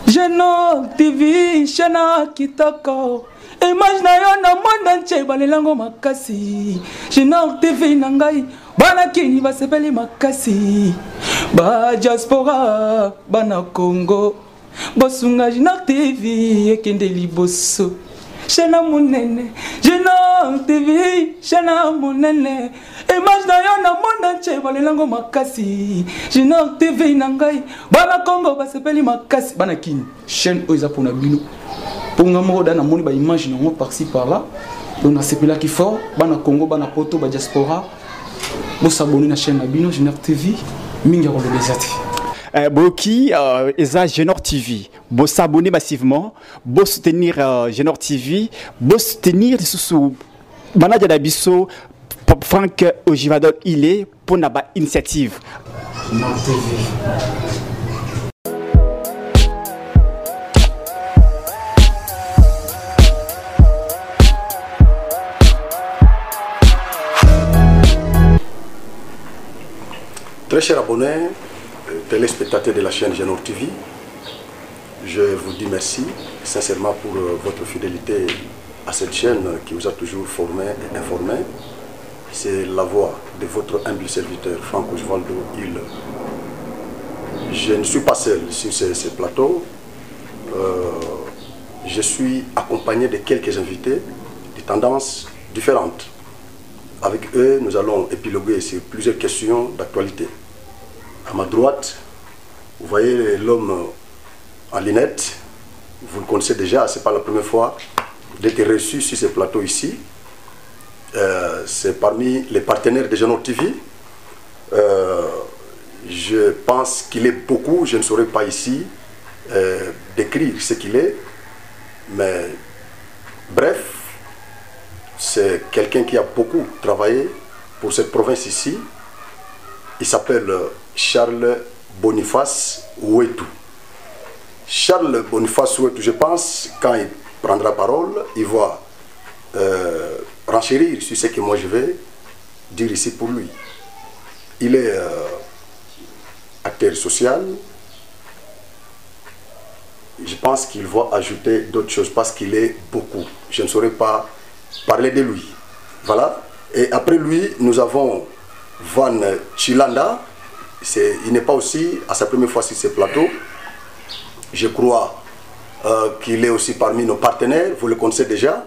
Génor TV, Shana Kitoko. Image na yo na monde entier balelango makasi. Génor TV nangai, bana kini basepeli makasi. Ba diaspora, bana Congo. Bosunga Génor TV, ekende liboso. Shana monene, Génor TV, Shana monene. Image na yo na monde entier balelango makasi. Génor TV nangai, bana Congo basepeli makasi. Bana kini, chaîne oiza pona bino. Pour nga moko dana moni ba image nango par-ci par-là. On a sepela qui fort, bana Congo, bana poto, ba diaspora. Bo s'abonner na chaîne na bino Génor TV, mingi ko lobezati. Boki eza Génor TV. Bo s'abonner massivement, bo soutenir Génor TV, bo soutenir sous Banadia Dabiso Franck Ojivadol il est pour naba initiative. Génor TV. Très chers abonnés, téléspectateurs de la chaîne Génor TV, je vous dis merci sincèrement pour votre fidélité à cette chaîne qui vous a toujours formé et informé. C'est la voix de votre humble serviteur Franck Osvaldo Hill. Je ne suis pas seul sur ce plateau. Je suis accompagné de quelques invités de tendances différentes. Avec eux, nous allons épiloguer sur plusieurs questions d'actualité. À ma droite, vous voyez l'homme en lunettes. Vous le connaissez déjà, ce n'est pas la première fois d'être reçu sur ce plateau ici. C'est parmi les partenaires de Génor TV. Je pense qu'il est beaucoup, je ne saurais pas ici décrire ce qu'il est. Mais bref, c'est quelqu'un qui a beaucoup travaillé pour cette province ici. Il s'appelle Charles Boniface Ouettou. Charles Boniface Ouettou, je pense, quand il prendra parole, il va renchérir sur ce que moi je vais dire ici pour lui. Il est acteur social. Je pense qu'il va ajouter d'autres choses parce qu'il est beaucoup. Je ne saurais pas parler de lui. Voilà. Et après lui, nous avons Van Chilanda. Il n'est pas aussi à sa première fois sur ce plateau. Je crois qu'il est aussi parmi nos partenaires. Vous le connaissez déjà.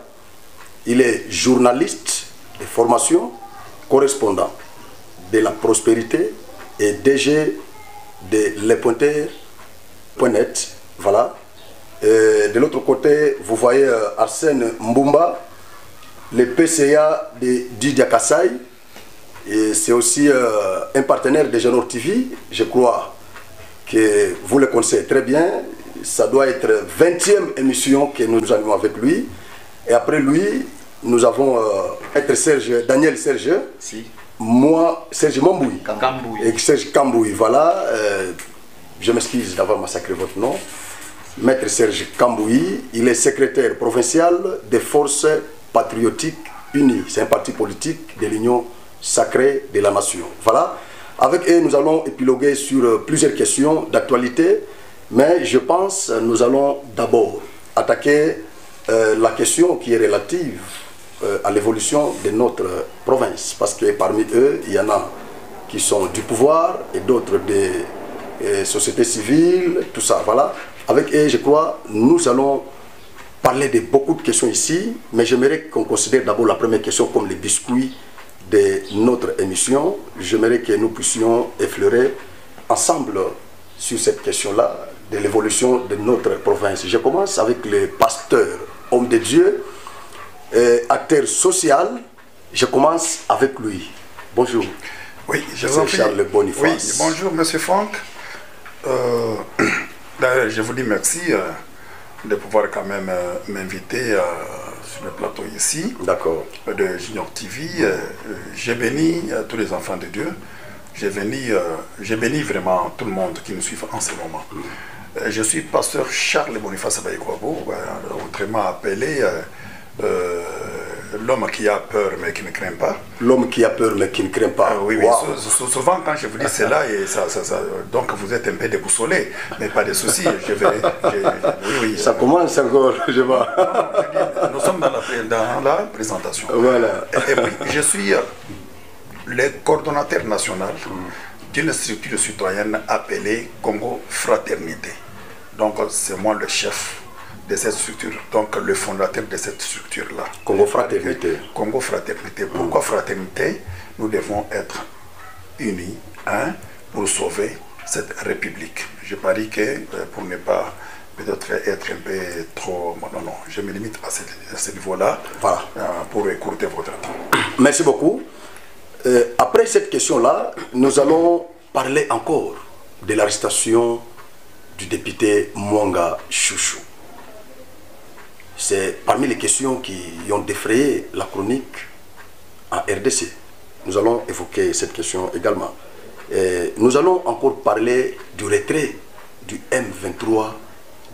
Il est journaliste de formation, correspondant de la prospérité et DG de lepointer.net. Voilà. Et de l'autre côté, vous voyez Arsène Mbumba, le PCA de Didia Kassai. C'est aussi un partenaire de Génor TV. Je crois que vous le connaissez très bien. Ça doit être 20e émission que nous animons avec lui. Et après lui, nous avons Daniel Serge. Si. Moi, Serge Mamboui. Kambouy. Et Serge Kambouy, voilà. Je m'excuse d'avoir massacré votre nom. Maître Serge Kambouy, il est secrétaire provincial des Forces Patriotiques Unies. C'est un parti politique de l'Union sacrée de la nation. Voilà. Avec eux, nous allons épiloguer sur plusieurs questions d'actualité. Mais je pense que nous allons d'abord attaquer la question qui est relative à l'évolution de notre province. Parce que parmi eux, il y en a qui sont du pouvoir et d'autres des sociétés civiles, tout ça. Voilà. Avec eux, je crois, nous allons parler de beaucoup de questions ici, mais j'aimerais qu'on considère d'abord la première question comme les biscuits de notre émission. J'aimerais que nous puissions effleurer ensemble sur cette question-là de l'évolution de notre province. Je commence avec le pasteur, homme de Dieu, acteur social. Je commence avec lui. Bonjour. Oui, je vous prie. Charles Boniface. Oui, bonjour, monsieur Franck. Je vous dis merci de pouvoir quand même m'inviter sur le plateau ici. D'accord. De Génor TV. J'ai béni tous les enfants de Dieu. J'ai béni vraiment tout le monde qui nous suit en ce moment. Je suis pasteur Charles Boniface Abaïkwabo, autrement appelé l'homme qui a peur mais qui ne craint pas. L'homme qui a peur mais qui ne craint pas. Oui, wow. Souvent quand je vous dis cela, et donc vous êtes un peu déboussolé, mais pas de soucis. Oui, ça commence encore, je vois. Non, nous sommes dans la présentation. Voilà. Et puis, je suis le coordonnateur national d'une structure citoyenne appelée Congo Fraternité. Donc c'est moi le chef de cette structure, donc le fondateur de cette structure-là. Congo Fraternité. Congo Fraternité. Pourquoi Fraternité? Nous devons être unis pour sauver cette République. Je parie que pour ne pas peut-être être un peu trop... Non, je me limite à ce niveau-là, voilà. Pour écourter votre temps. Merci beaucoup. Après cette question-là, nous allons parler encore de l'arrestation du député Mwanga Chouchou. C'est parmi les questions qui ont défrayé la chronique en RDC. Nous allons évoquer cette question également. Et nous allons encore parler du retrait du M23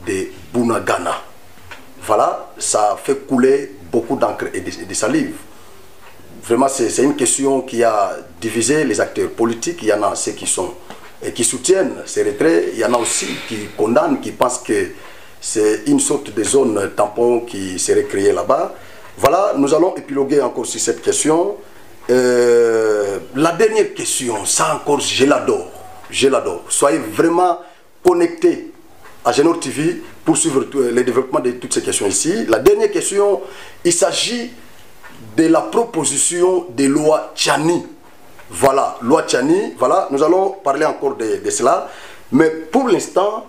de Bunagana. Voilà, ça fait couler beaucoup d'encre et de salive. Vraiment, c'est une question qui a divisé les acteurs politiques. Il y en a ceux qui soutiennent ces retraits. Il y en a aussi qui condamnent, qui pensent que c'est une sorte de zone tampon qui serait créée là-bas. Voilà, nous allons épiloguer encore sur cette question. La dernière question, ça encore, je l'adore. Je l'adore. Soyez vraiment connectés à Genor TV pour suivre le développement de toutes ces questions ici. La dernière question, il s'agit de la proposition de loi Tchani. Voilà, loi Tchani. Voilà, nous allons parler encore de cela. Mais pour l'instant,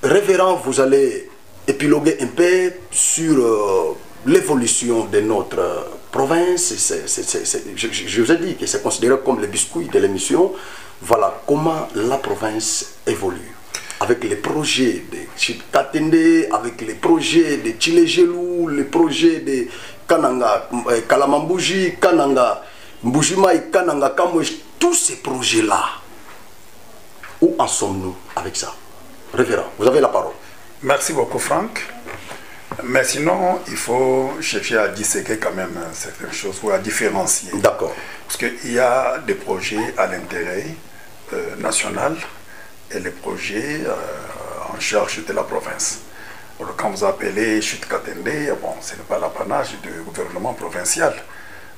révérend, vous allez épiloguer un peu sur l'évolution de notre province. Je vous ai dit que c'est considéré comme le biscuit de l'émission. Voilà comment la province évolue. Avec les projets de Chikatende, avec les projets de Chilegelou, les projets de Kananga, Kalamambouji, Kananga, Mbujimai, Kananga, Kamouesh, tous ces projets-là, où en sommes-nous avec ça? Révérend, vous avez la parole. Merci beaucoup Franck. Mais sinon, il faut chercher à disséquer quand même certaines choses ou à différencier. D'accord. Parce qu'il y a des projets à l'intérêt national et les projets en charge de la province. Alors, quand vous appelez Chute Katende, bon, ce n'est pas l'apanage du gouvernement provincial.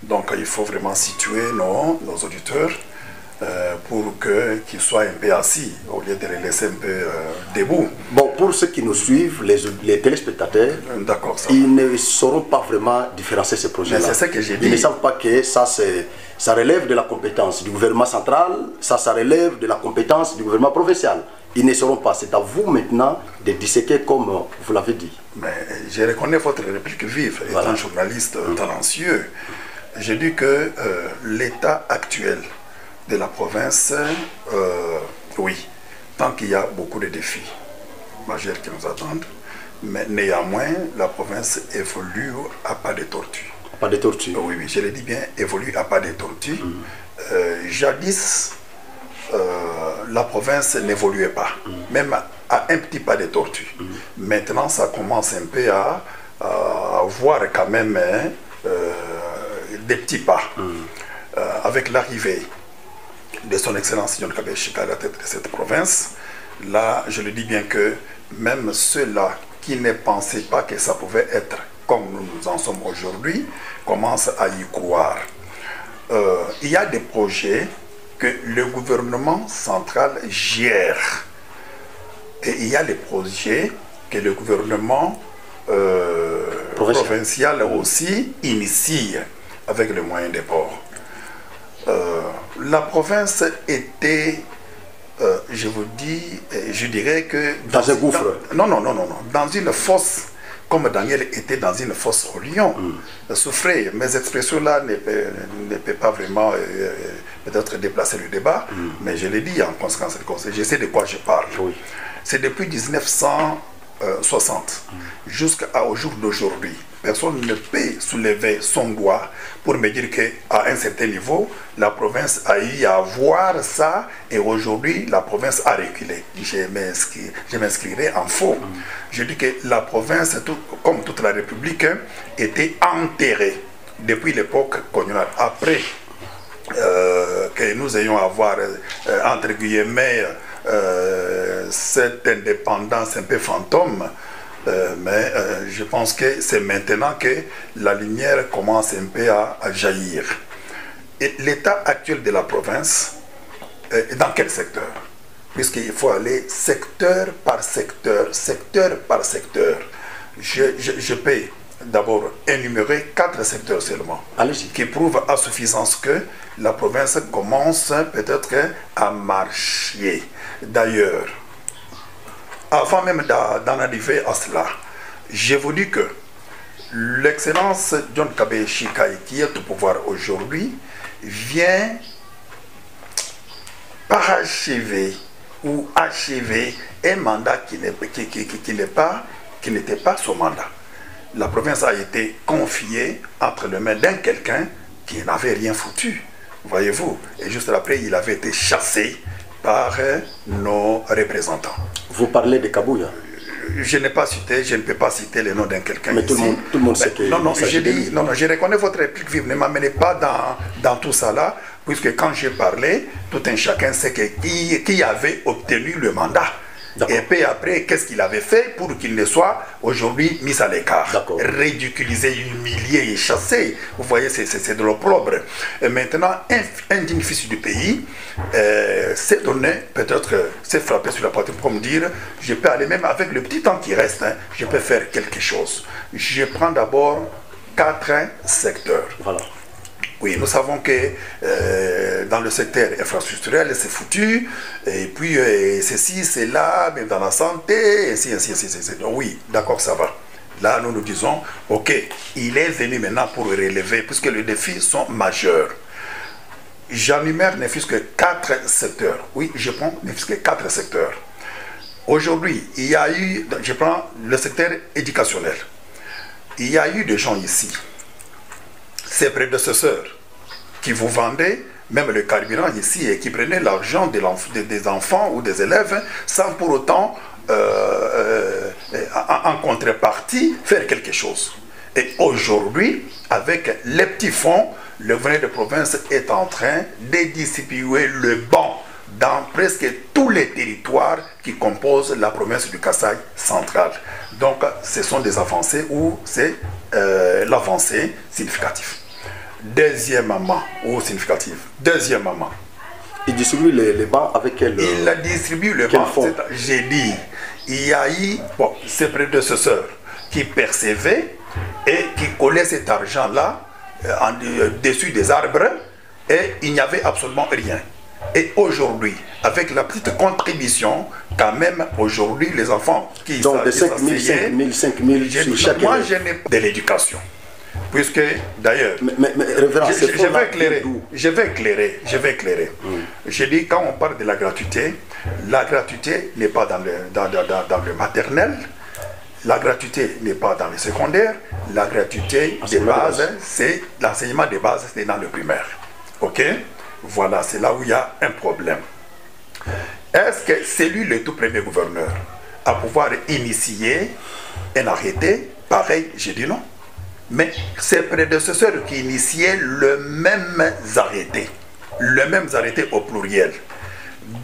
Donc il faut vraiment situer nos auditeurs pour qu'ils soient un peu assis au lieu de les laisser un peu debout. Bon, pour ceux qui nous suivent, les téléspectateurs, ils ne sauront pas vraiment différencier ces projets-là. C'est ça que j'ai dit. Ils ne savent pas que ça relève de la compétence du gouvernement central, ça relève de la compétence du gouvernement provincial. Ils ne sauront pas. C'est à vous maintenant de disséquer comme vous l'avez dit. Mais je reconnais votre réplique vive, étant un journaliste talentueux. J'ai dit que l'état actuel de la province, oui, tant qu'il y a beaucoup de défis majeurs qui nous attendent, mais néanmoins, la province évolue à pas de tortue. Pas de tortue. Oui, je le dis bien, évolue à pas de tortue. Jadis, la province n'évoluait pas, même à un petit pas de tortue. Maintenant, ça commence un peu à voir quand même des petits pas. Avec l'arrivée de son excellence John Kabeshika à la tête de cette province, là, je le dis bien que même ceux-là qui ne pensaient pas que ça pouvait être comme nous en sommes aujourd'hui, commencent à y croire. Il y a des projets que le gouvernement central gère. Et il y a des projets que le gouvernement provincial aussi initie avec les moyens des ports. La province était, je vous dis, je dirais que... Dans un gouffre. Non, dans une fosse, comme Daniel était dans une fosse au lion, souffrait. Mes expressions-là ne peuvent pas vraiment peut-être déplacer le débat, mais je l'ai dit en conséquence, je sais de quoi je parle. Oui. C'est depuis 1900, 60 jusqu'au jour d'aujourd'hui, personne ne peut soulever son doigt pour me dire qu'à un certain niveau, la province a eu à voir ça et aujourd'hui, la province a reculé. Je m'inscrirai en faux. Je dis que la province, comme toute la République, était enterrée depuis l'époque coloniale. Après que nous ayons à avoir, entre guillemets, cette indépendance un peu fantôme, mais je pense que c'est maintenant que la lumière commence un peu à jaillir. Et l'état actuel de la province, dans quel secteur? Puisqu'il faut aller secteur par secteur, secteur par secteur. Je peux d'abord énumérer 4 secteurs seulement, qui prouvent à suffisance que la province commence peut-être à marcher. D'ailleurs, avant même d'en arriver à cela, je vous dis que l'excellence John Kabe Shikai, qui est au pouvoir aujourd'hui, vient parachever ou achever un mandat qui n'était pas son mandat. La province a été confiée entre les mains d'un quelqu'un qui n'avait rien foutu, voyez-vous. Et juste après, il avait été chassé par nos représentants. Vous parlez de Kabouya? Je n'ai pas cité, je ne peux pas citer le nom d'un quelqu'un. Mais tout le monde sait que... Non, je reconnais votre réplique vive. Ne m'amenez pas dans tout ça là, puisque quand j'ai parlé, tout un chacun sait qui avait obtenu le mandat. Et puis après, qu'est-ce qu'il avait fait pour qu'il ne soit aujourd'hui mis à l'écart, ridiculisé, humilié et chassé. Vous voyez, c'est de l'opprobre. Et maintenant, un digne fils du pays s'est donné, peut-être, s'est frappé sur la poitrine pour me dire, je peux aller même avec le petit temps qui reste, je peux faire quelque chose. Je prends d'abord 4 secteurs. Voilà. Oui, nous savons que dans le secteur infrastructurel, c'est foutu, et puis ceci, c'est là, même dans la santé, ainsi. Oui, d'accord, ça va. Là, nous nous disons, ok, il est venu maintenant pour relever, puisque les défis sont majeurs. J'enumère ne fût-ce que 4 secteurs. Oui, je prends ne fût-ce que 4 secteurs. Aujourd'hui, il y a eu, je prends le secteur éducationnel. Il y a eu des gens ici, ses prédécesseurs, qui vous vendaient même le carburant ici et qui prenaient l'argent des enfants ou des élèves sans pour autant, en contrepartie, faire quelque chose. Et aujourd'hui, avec les petits fonds, le gouvernement de province est en train de distribuer le banc dans presque tous les territoires qui composent la province du Kasaï central. Donc, ce sont des avancées où c'est l'avancée significative. Deuxièmement, ou significative. Deuxièmement, il distribue les bancs avec quel il distribue le banc. J'ai dit, il y a eu ses prédécesseurs qui percevaient et qui collaient cet argent-là dessus des arbres et il n'y avait absolument rien. Et aujourd'hui, avec la petite contribution, quand même, aujourd'hui, les enfants qui donc de 5 000 sur chaque moi, je n'ai pas de l'éducation. Puisque, d'ailleurs, je vais éclairer. Je dis, quand on parle de la gratuité n'est pas dans le maternel, la gratuité n'est pas dans le secondaire, la gratuité des bases, c'est l'enseignement des bases, c'est dans le primaire. Ok? Voilà, c'est là où il y a un problème. Est-ce que c'est lui le tout premier gouverneur à pouvoir initier un arrêté pareil? J'ai dit non. Mais ses prédécesseurs qui initiaient le même arrêté au pluriel.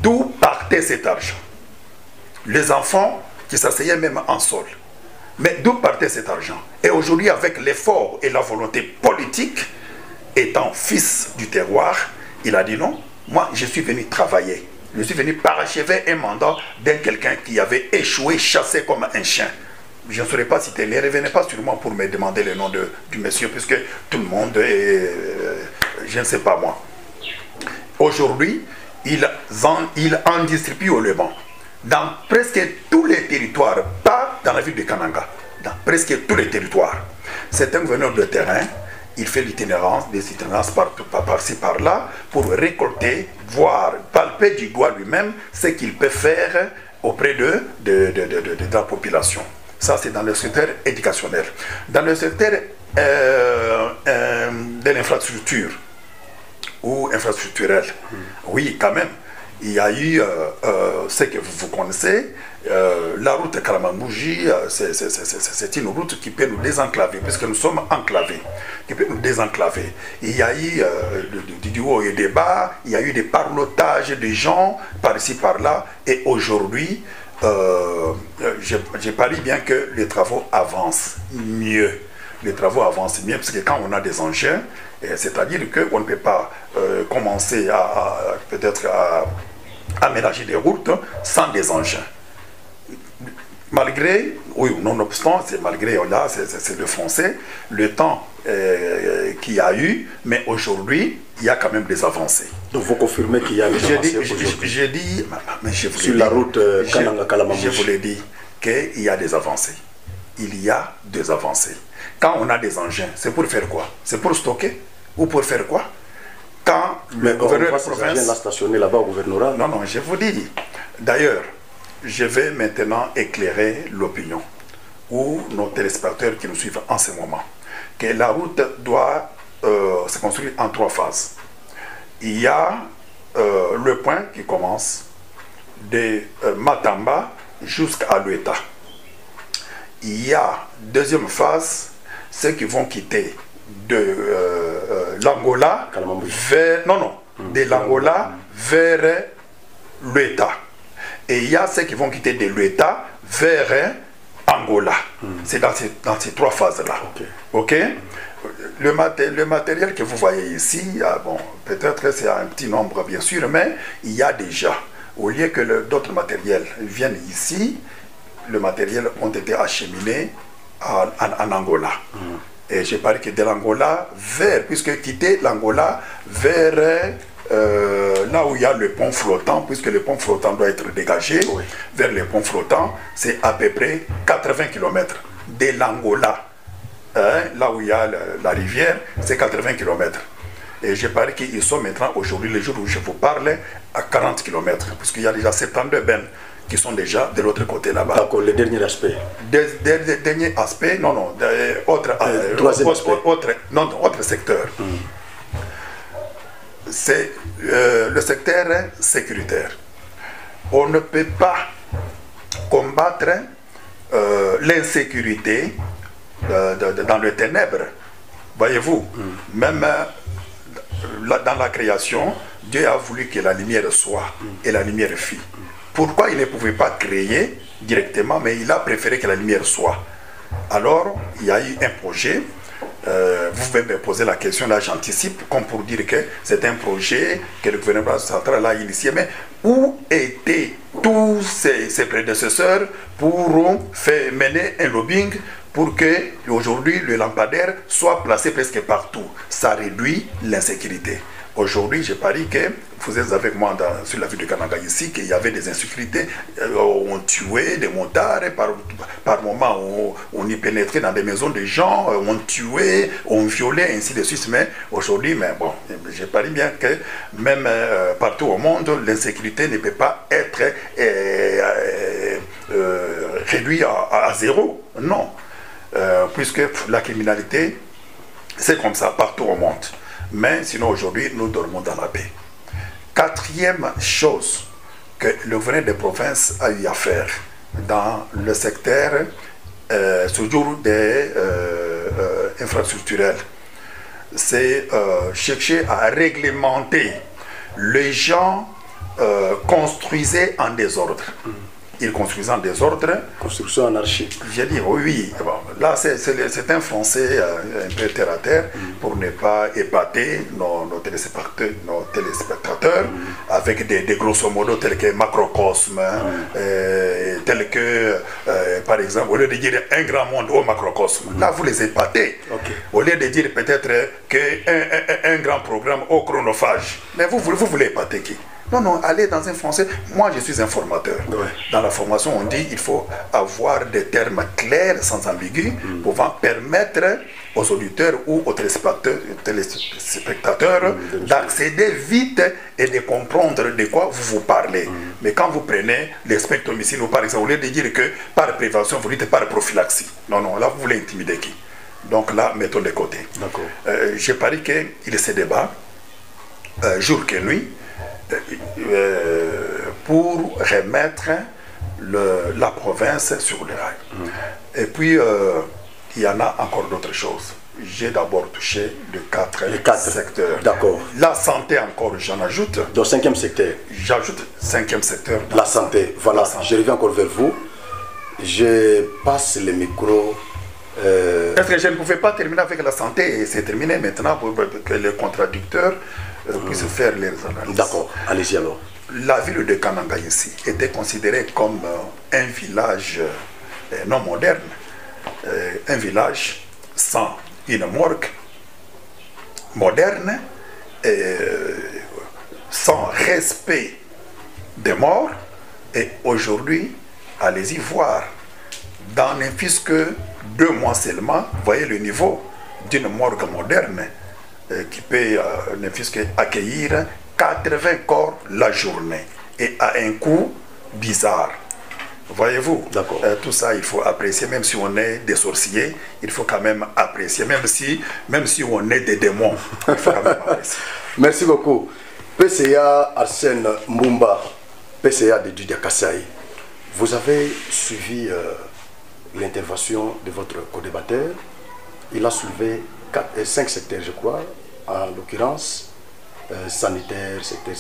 D'où partait cet argent? Les enfants qui s'asseyaient même en sol. Mais d'où partait cet argent? Et aujourd'hui, avec l'effort et la volonté politique, étant fils du terroir, il a dit non, moi je suis venu travailler. Je suis venu parachever un mandat d'un quelqu'un qui avait échoué, chassé comme un chien. Je ne saurais pas citer, ne revenez pas sur moi pour me demander le nom du monsieur, puisque tout le monde est, je ne sais pas moi. Aujourd'hui, il en distribue au Liban, dans presque tous les territoires, pas dans la ville de Kananga, dans presque tous les territoires. C'est un gouverneur de terrain, il fait l'itinérance, des itinérances par-ci, par-là, pour récolter, voir, palper du doigt lui-même ce qu'il peut faire auprès de la population. Ça, c'est dans le secteur éducationnel. Dans le secteur de l'infrastructure ou infrastructurelle, oui, quand même, il y a eu ce que vous connaissez, la route Kalamambouji, c'est une route qui peut nous désenclaver, puisque nous sommes enclavés, qui peut nous désenclaver. Il y a eu du haut et des bas, il y a eu des parlotages de gens par ici, par là, et aujourd'hui, j'ai parie bien que les travaux avancent mieux. Les travaux avancent mieux, parce que quand on a des engins, c'est-à-dire qu'on ne peut pas commencer peut-être à aménager des routes sans des engins. Malgré, oui, nonobstant, c'est malgré, là, c'est le français, le temps qu'il y a eu, mais aujourd'hui, il y a quand même des avancées. Donc vous confirmez qu'il y a des avancées aujourd'hui? J'ai dit, mais je vous sur la route Kananga-Kalamambouji. Je vous l'ai dit qu'il y a des avancées. Il y a des avancées. Quand on a des engins, c'est pour faire quoi? C'est pour stocker? Ou pour faire quoi? Quand le gouverneur de province... l'a stationné là-bas au gouvernorat. Non, non, je vous dis. D'ailleurs, je vais maintenant éclairer l'opinion ou nos téléspectateurs qui nous suivent en ce moment. Que la route doit se construire en 3 phases. Il y a le point qui commence de Matamba jusqu'à Lueta. Il y a deuxième phase, ceux qui vont quitter de l'Angola vers... Non, non, de l'Angola vers Lueta. Et il y a ceux qui vont quitter de Lueta vers Angola. C'est dans ces 3 phases-là. Ok? Le matériel que vous voyez ici, bon, peut-être c'est un petit nombre bien sûr, mais il y a déjà, au lieu que d'autres matériels viennent ici, le matériel ont été acheminés en Angola. Et j'ai parlé que de l'Angola vers, puisque quitter l'Angola vers là où il y a le pont flottant, puisque le pont flottant doit être dégagé, vers le pont flottant, c'est à peu près 80 km de l'Angola. Là où il y a la rivière, c'est 80 km. Et j'ai parlé qu'ils sont maintenant, aujourd'hui, le jour où je vous parle, à 40 km, puisqu'il y a déjà 72 bennes qui sont déjà de l'autre côté là-bas. D'accord, le dernier aspect. Dernier aspect, non, non, autre secteur. C'est le secteur sécuritaire. On ne peut pas combattre l'insécurité dans le ténèbre. Voyez-vous, même dans la création, Dieu a voulu que la lumière soit et la lumière fut. Pourquoi il ne pouvait pas créer directement, mais il a préféré que la lumière soit. Alors, il y a eu un projet. Vous pouvez me poser la question, là j'anticipe, comme pour dire que c'est un projet que le gouvernement central a initié, mais où étaient tous ses prédécesseurs pour mener un lobbying pour que aujourd'hui le lampadaire soit placé presque partout? Ça réduit l'insécurité. Aujourd'hui, je parie que vous êtes avec moi sur la ville de Kananga ici, qu'il y avait des insécurités, on tuait des motards, par moments on y pénétrait dans des maisons de gens, on tuait, on violait, ainsi de suite. Mais aujourd'hui, bon, je parie bien que même partout au monde, l'insécurité ne peut pas être réduite à zéro. Non. Puisque la criminalité, c'est comme ça partout au monde. Mais sinon aujourd'hui, nous dormons dans la paix. Quatrième chose que le gouvernement de province a eu à faire dans le secteur toujours des infrastructurels, c'est chercher à réglementer. Les gens construisaient en désordre. Ils construisaient en désordre. Construction anarchique. J'ai dit oui. Bon, là, c'est un français un peu terre à terre pour ne pas épater nos téléspectateurs avec des grosso modo tels que macrocosme, tels que, par exemple, au lieu de dire un grand monde au macrocosme, là, vous les épatez. Au lieu de dire peut-être qu'un grand programme au chronophage, mais vous voulez épater qui? Non, non, aller dans un français. Moi, je suis informateur. Ouais. Dans la formation, on dit qu'il faut avoir des termes clairs, sans ambigu, pouvant permettre aux auditeurs ou aux téléspectateurs d'accéder vite et de comprendre de quoi vous parlez. Mais quand vous prenez les spectromycines, ou par exemple, au lieu de dire que par prévention, vous dites par prophylaxie. Non, non, là, vous voulez intimider qui? Donc là, mettons de côté. D'accord. Je parie qu'il se débat jour que nuit pour remettre la province sur le rail. Et puis, il y en a encore d'autres choses. J'ai d'abord touché les quatre secteurs. D'accord. La santé encore, j'en ajoute. Dans le 5e secteur. J'ajoute 5e secteur. La santé. Voilà, je reviens encore vers vous. Je passe le micro. Est-ce que je ne pouvais pas terminer avec la santé et c'est terminé maintenant pour que les contradicteurs puissent faire leurs analyses. D'accord, allez-y alors. La ville de Kananga ici était considérée comme un village non moderne, un village sans une morgue moderne, sans respect des morts. Et aujourd'hui, allez-y voir, dans ne fût-ce que 2 mois seulement, vous voyez le niveau d'une morgue moderne qui peut ne fût-ce qu'accueillir 80 corps la journée et à un coût bizarre. Voyez-vous, tout ça il faut apprécier, même si on est des sorciers, il faut quand même apprécier, même si on est des démons, il faut quand même apprécier. Merci beaucoup. PCA Arsène Mumba, PCA de Didier Kassai, vous avez suivi l'intervention de votre co-débatteur. Il a soulevé 5 secteurs, je crois, en l'occurrence sanitaire, secteur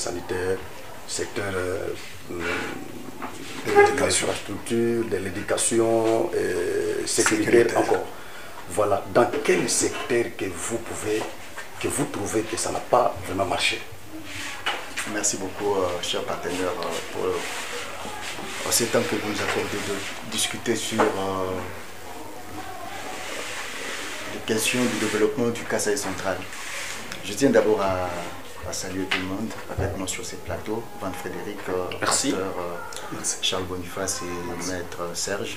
de l'infrastructure, de l'éducation, sécuritaire encore. Voilà, dans quel secteur que vous trouvez que ça n'a pas vraiment marché? Merci beaucoup, cher partenaire, pour ce temps que vous nous accordez de discuter sur les questions du développement du Kasaï central. Je tiens d'abord à saluer tout le monde avec moi sur ce plateau, Van Frédéric, pasteur, Charles Boniface et Maître Serge.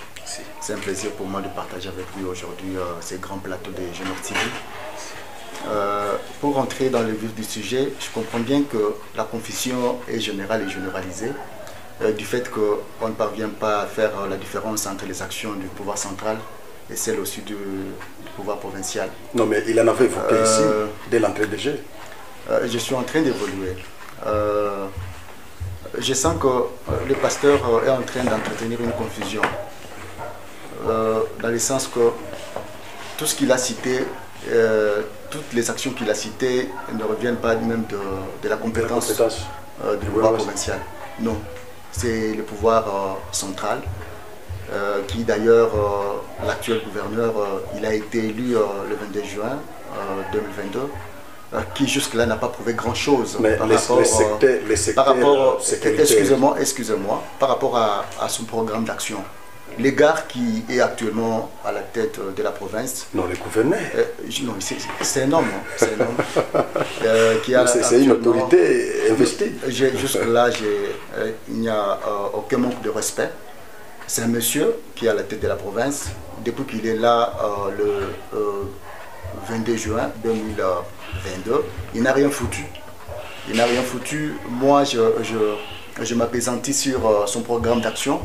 C'est un plaisir pour moi de partager avec lui aujourd'hui ces grands plateaux de Genor TV. Pour rentrer dans le vif du sujet, je comprends bien que la confusion est générale et généralisée du fait qu'on ne parvient pas à faire la différence entre les actions du pouvoir central et celles aussi du pouvoir provincial. Non, mais il en avait évoqué ici, dès l'entrée des jeux. Je suis en train d'évoluer. Je sens que le pasteur est en train d'entretenir une confusion. Dans le sens que tout ce qu'il a cité, toutes les actions qu'il a citées ne reviennent pas même de la compétence du pouvoir provincial. Non, c'est le pouvoir central, qui d'ailleurs, l'actuel gouverneur, il a été élu le 22 juin 2022, qui jusque-là n'a pas prouvé grand-chose par rapport, excusez-moi, par rapport à son programme d'action. L'égard qui est actuellement à la tête de la province. Non, le gouverneur. Non, c'est un homme. C'est un homme. C'est une autorité investie. Jusque-là, il n'y a aucun manque de respect. C'est un monsieur qui est à la tête de la province. Depuis qu'il est là le 22 juin 2022, il n'a rien foutu. Il n'a rien foutu. Moi, je m'apaisantis sur son programme d'action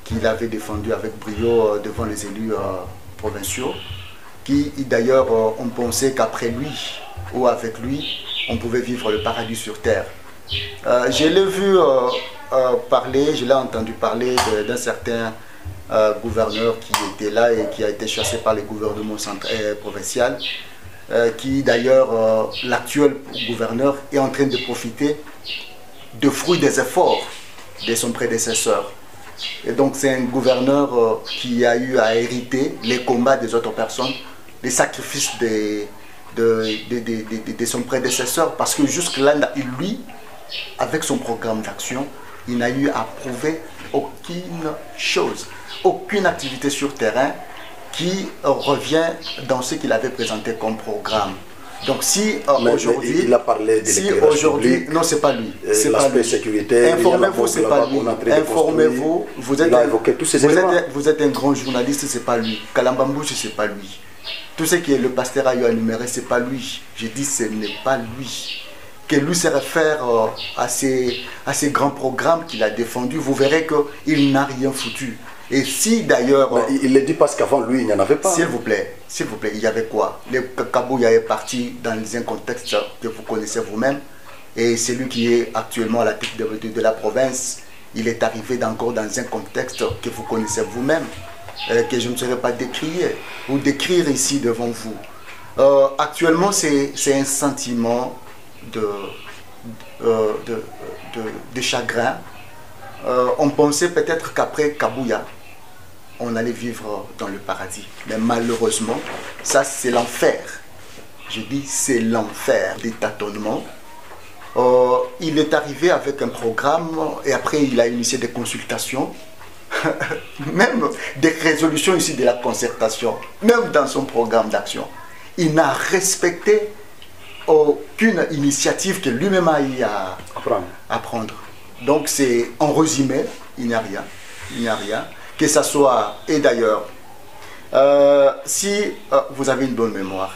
qu'il avait défendu avec brio devant les élus provinciaux, qui d'ailleurs ont pensé qu'après lui ou avec lui, on pouvait vivre le paradis sur terre. Je l'ai vu parler, je l'ai entendu parler d'un certain gouverneur qui était là et qui a été chassé par les gouvernements provinciaux, qui d'ailleurs, l'actuel gouverneur est en train de profiter de fruits des efforts de son prédécesseur. Et donc c'est un gouverneur qui a eu à hériter les combats des autres personnes, les sacrifices de son prédécesseur, parce que jusque-là, lui, avec son programme d'action, il n'a eu à prouver aucune chose, aucune activité sur terrain qui revient dans ce qu'il avait présenté comme programme. Donc si Mais aujourd'hui... il a parlé de si aujourd'hui... Non, c'est pas lui. C'est pas l'aspect lui. sécuritaire. Informez-vous, c'est pas lui. Informez-vous. Il a évoqué tous ces éléments. Vous êtes un grand journaliste, c'est pas lui. Kalamba Mbouchi, c'est pas lui. Tout ce que le pasteur a eu à énumérer, c'est pas lui. J'ai dit, ce n'est pas lui. Que lui se réfère à ces grands programmes qu'il a défendus, vous verrez qu'il n'a rien foutu. Et si d'ailleurs... il le dit parce qu'avant lui, il n'y en avait pas. S'il vous plaît, il y avait quoi? Le Kabouya est parti dans un contexte que vous connaissez vous-même. Et celui qui est actuellement à la tête de la province, il est arrivé encore dans un contexte que vous connaissez vous-même, que je ne saurais pas décrire ou décrire ici devant vous. Actuellement, c'est un sentiment de chagrin. On pensait peut-être qu'après Kabouya, on allait vivre dans le paradis. Mais malheureusement, ça c'est l'enfer. Je dis c'est l'enfer des tâtonnements. Il est arrivé avec un programme et après il a initié des consultations, même des résolutions ici de la concertation, même dans son programme d'action. Il n'a respecté aucune initiative que lui-même a eu à prendre. Donc c'est en résumé, il n'y a rien. Il n'y a rien. Que ça soit, et d'ailleurs, si vous avez une bonne mémoire,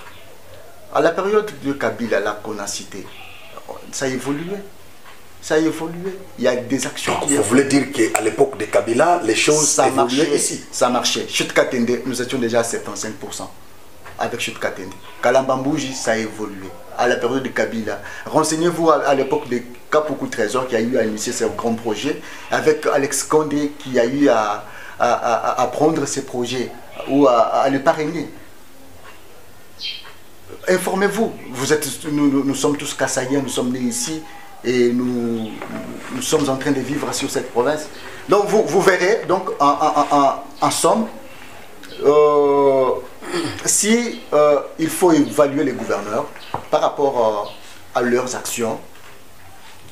à la période de Kabila qu'on a cité, ça a évolué. Ça a évolué. Il y a des actions. Donc, vous voulez dire qu'à l'époque de Kabila, les choses évoluaient ici? Ça marchait. Chute Katende, nous étions déjà à 75%. Avec Chute Katende. Kalamba Mbouchi, ça a évolué. À la période de Kabila. Renseignez-vous à l'époque de Kapoukou Trésor qui a eu à initier ce grand projet, avec Alex Condé qui a eu à prendre ces projets ou à les parrainer. Informez-vous. Nous sommes tous Kassaïens, nous sommes nés ici et nous sommes en train de vivre sur cette province. Donc vous verrez, donc en somme, si il faut évaluer les gouverneurs par rapport à leurs actions,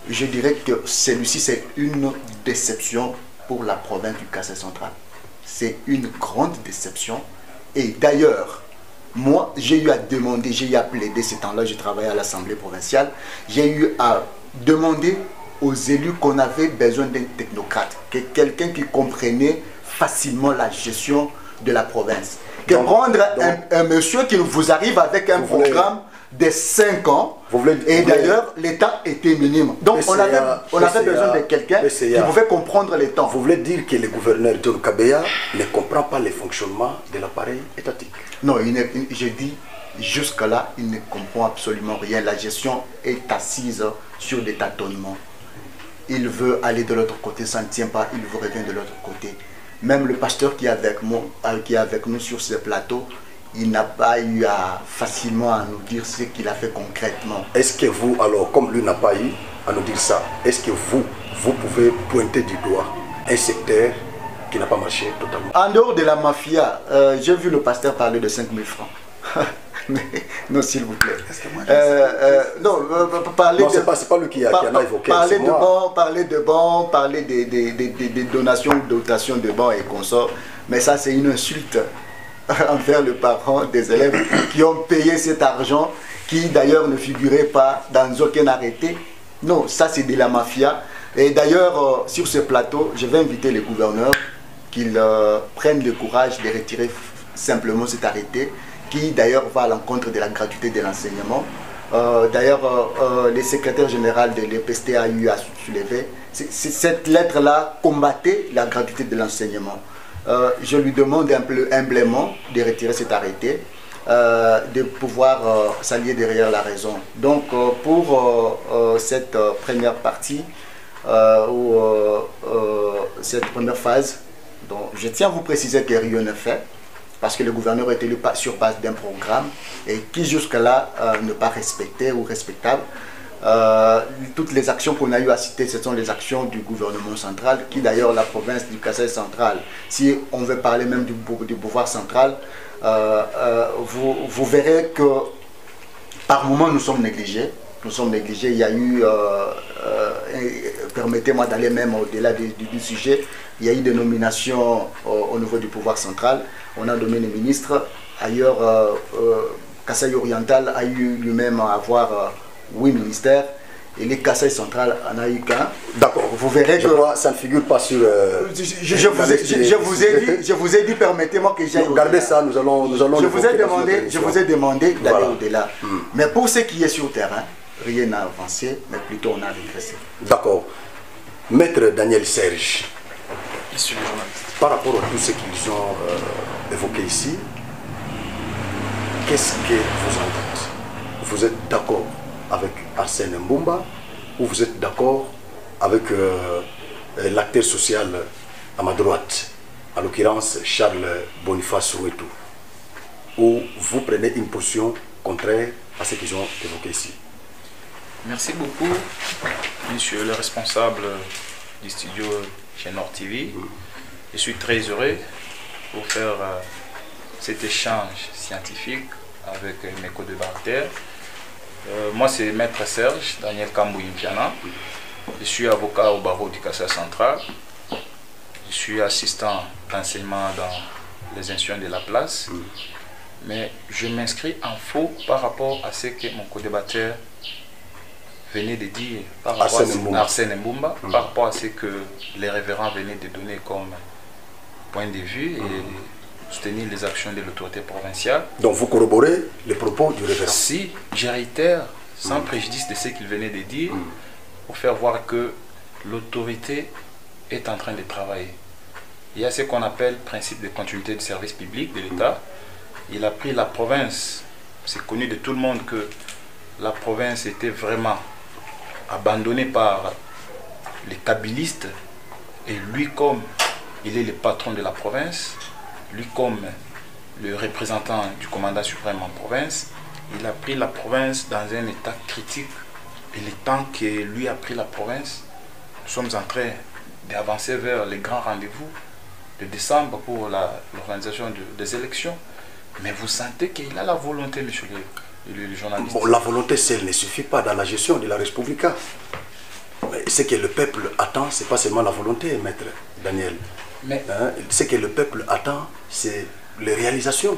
je dirais que celui-ci c'est une déception pour la province du Kassai central. C'est une grande déception. Et d'ailleurs, moi j'ai eu à demander, j'ai eu à plaider ces temps-là, je travaillais à l'Assemblée provinciale, j'ai eu à demander aux élus qu'on avait besoin d'un technocrate, quelqu'un qui comprenait facilement la gestion de la province. Que prendre un monsieur qui vous arrive avec un programme de 5 ans, et d'ailleurs l'État était minime. Donc on avait besoin de quelqu'un qui pouvait comprendre les temps. Vous voulez dire que le gouverneur John Kabeya ne comprend pas le fonctionnement de l'appareil étatique? Non, j'ai dit jusque-là, il ne comprend absolument rien. La gestion est assise sur des tâtonnements. Il veut aller de l'autre côté, ça ne tient pas, il vous revient de l'autre côté. Même le pasteur qui est avec nous sur ce plateau, il n'a pas eu facilement à nous dire ce qu'il a fait concrètement. Est-ce que vous, alors, comme lui n'a pas eu à nous dire ça, est-ce que vous pouvez pointer du doigt un secteur qui n'a pas marché totalement? En dehors de la mafia, j'ai vu le pasteur parler de 5 000 francs. Mais, non, s'il vous plaît. Parler non, c'est pas lui qui en a évoqué. Parler de bons, parler des donations ou dotations de bons et consorts. Mais ça, c'est une insulte envers les parents des élèves qui ont payé cet argent, qui d'ailleurs ne figurait pas dans aucun arrêté. Non, ça c'est de la mafia. Et d'ailleurs, sur ce plateau, je vais inviter les gouverneurs qu'ils prennent le courage de retirer simplement cet arrêté, qui d'ailleurs va à l'encontre de la gratuité de l'enseignement. D'ailleurs, le secrétaire général de l'EPST a eu à soulever. Cette lettre-là combattait la gratuité de l'enseignement. Je lui demande un peu humblement de retirer cet arrêté, de pouvoir s'allier derrière la raison. Donc pour cette première partie, ou cette première phase, donc, je tiens à vous préciser que rien ne fait, parce que le gouverneur est élu sur base d'un programme et qui jusque-là n'est pas respecté ou respectable. Toutes les actions qu'on a eu à citer, ce sont les actions du gouvernement central, qui d'ailleurs la province du Kassai central, si on veut parler même du pouvoir central, vous verrez que par moment nous sommes négligés. Nous sommes négligés. Il y a eu, permettez-moi d'aller même au-delà du sujet, il y a eu des nominations au niveau du pouvoir central. On a nommé les ministres. Ailleurs, Kasaï oriental a eu lui-même à avoir 8 ministères. Et les Kasaï central en a eu qu'un. D'accord. Vous verrez que... Je crois ça ne figure pas sur... je vous ai dit, permettez-moi que j'aille Regardez ça, nous allons je vous ai demandé d'aller voilà. au-delà. Mais pour ce qui est sur le terrain, rien n'a avancé, mais plutôt on a régressé. D'accord. Maître Daniel Serge, Monsieur le journaliste. par rapport à tout ce qu'ils ont évoqué ici, qu'est-ce que vous en dites? Vous êtes d'accord avec Arsène Mbumba ou vous êtes d'accord avec l'acteur social à ma droite, en l'occurrence Charles Boniface Soweto, ou vous prenez une position contraire à ce qu'ils ont évoqué ici? Merci beaucoup, monsieur le responsable du studio Génor TV. Je suis très heureux pour faire cet échange scientifique avec mes co-débatteurs. Moi, c'est Maître Serge Daniel Kambouyi-Mpiana. Je suis avocat au barreau du Kasaï central. Je suis assistant d'enseignement dans les institutions de la place. Mais je m'inscris en faux par rapport à ce que mon co-débatteur venait de dire par rapport à Arsène Mbumba, par rapport à ce que les révérends venaient de donner comme point de vue et soutenir les actions de l'autorité provinciale. Donc vous corroborez les propos du révérend? Si, je réitère, sans préjudice de ce qu'il venait de dire, pour faire voir que l'autorité est en train de travailler. Il y a ce qu'on appelle principe de continuité de service public de l'État. Il a pris la province, c'est connu de tout le monde que la province était vraiment abandonnée par les kabylistes, et lui, comme il est le patron de la province, lui comme le représentant du commandant suprême en province, il a pris la province dans un état critique. Et le temps que lui a pris la province, nous sommes en train d'avancer vers les grands rendez-vous de décembre pour l'organisation des élections. Mais vous sentez qu'il a la volonté, monsieur le journaliste. Bon, la volonté seule ne suffit pas dans la gestion de la République. Mais ce que le peuple attend, ce n'est pas seulement la volonté, maître Daniel. Mais ce que le peuple attend, c'est les réalisations.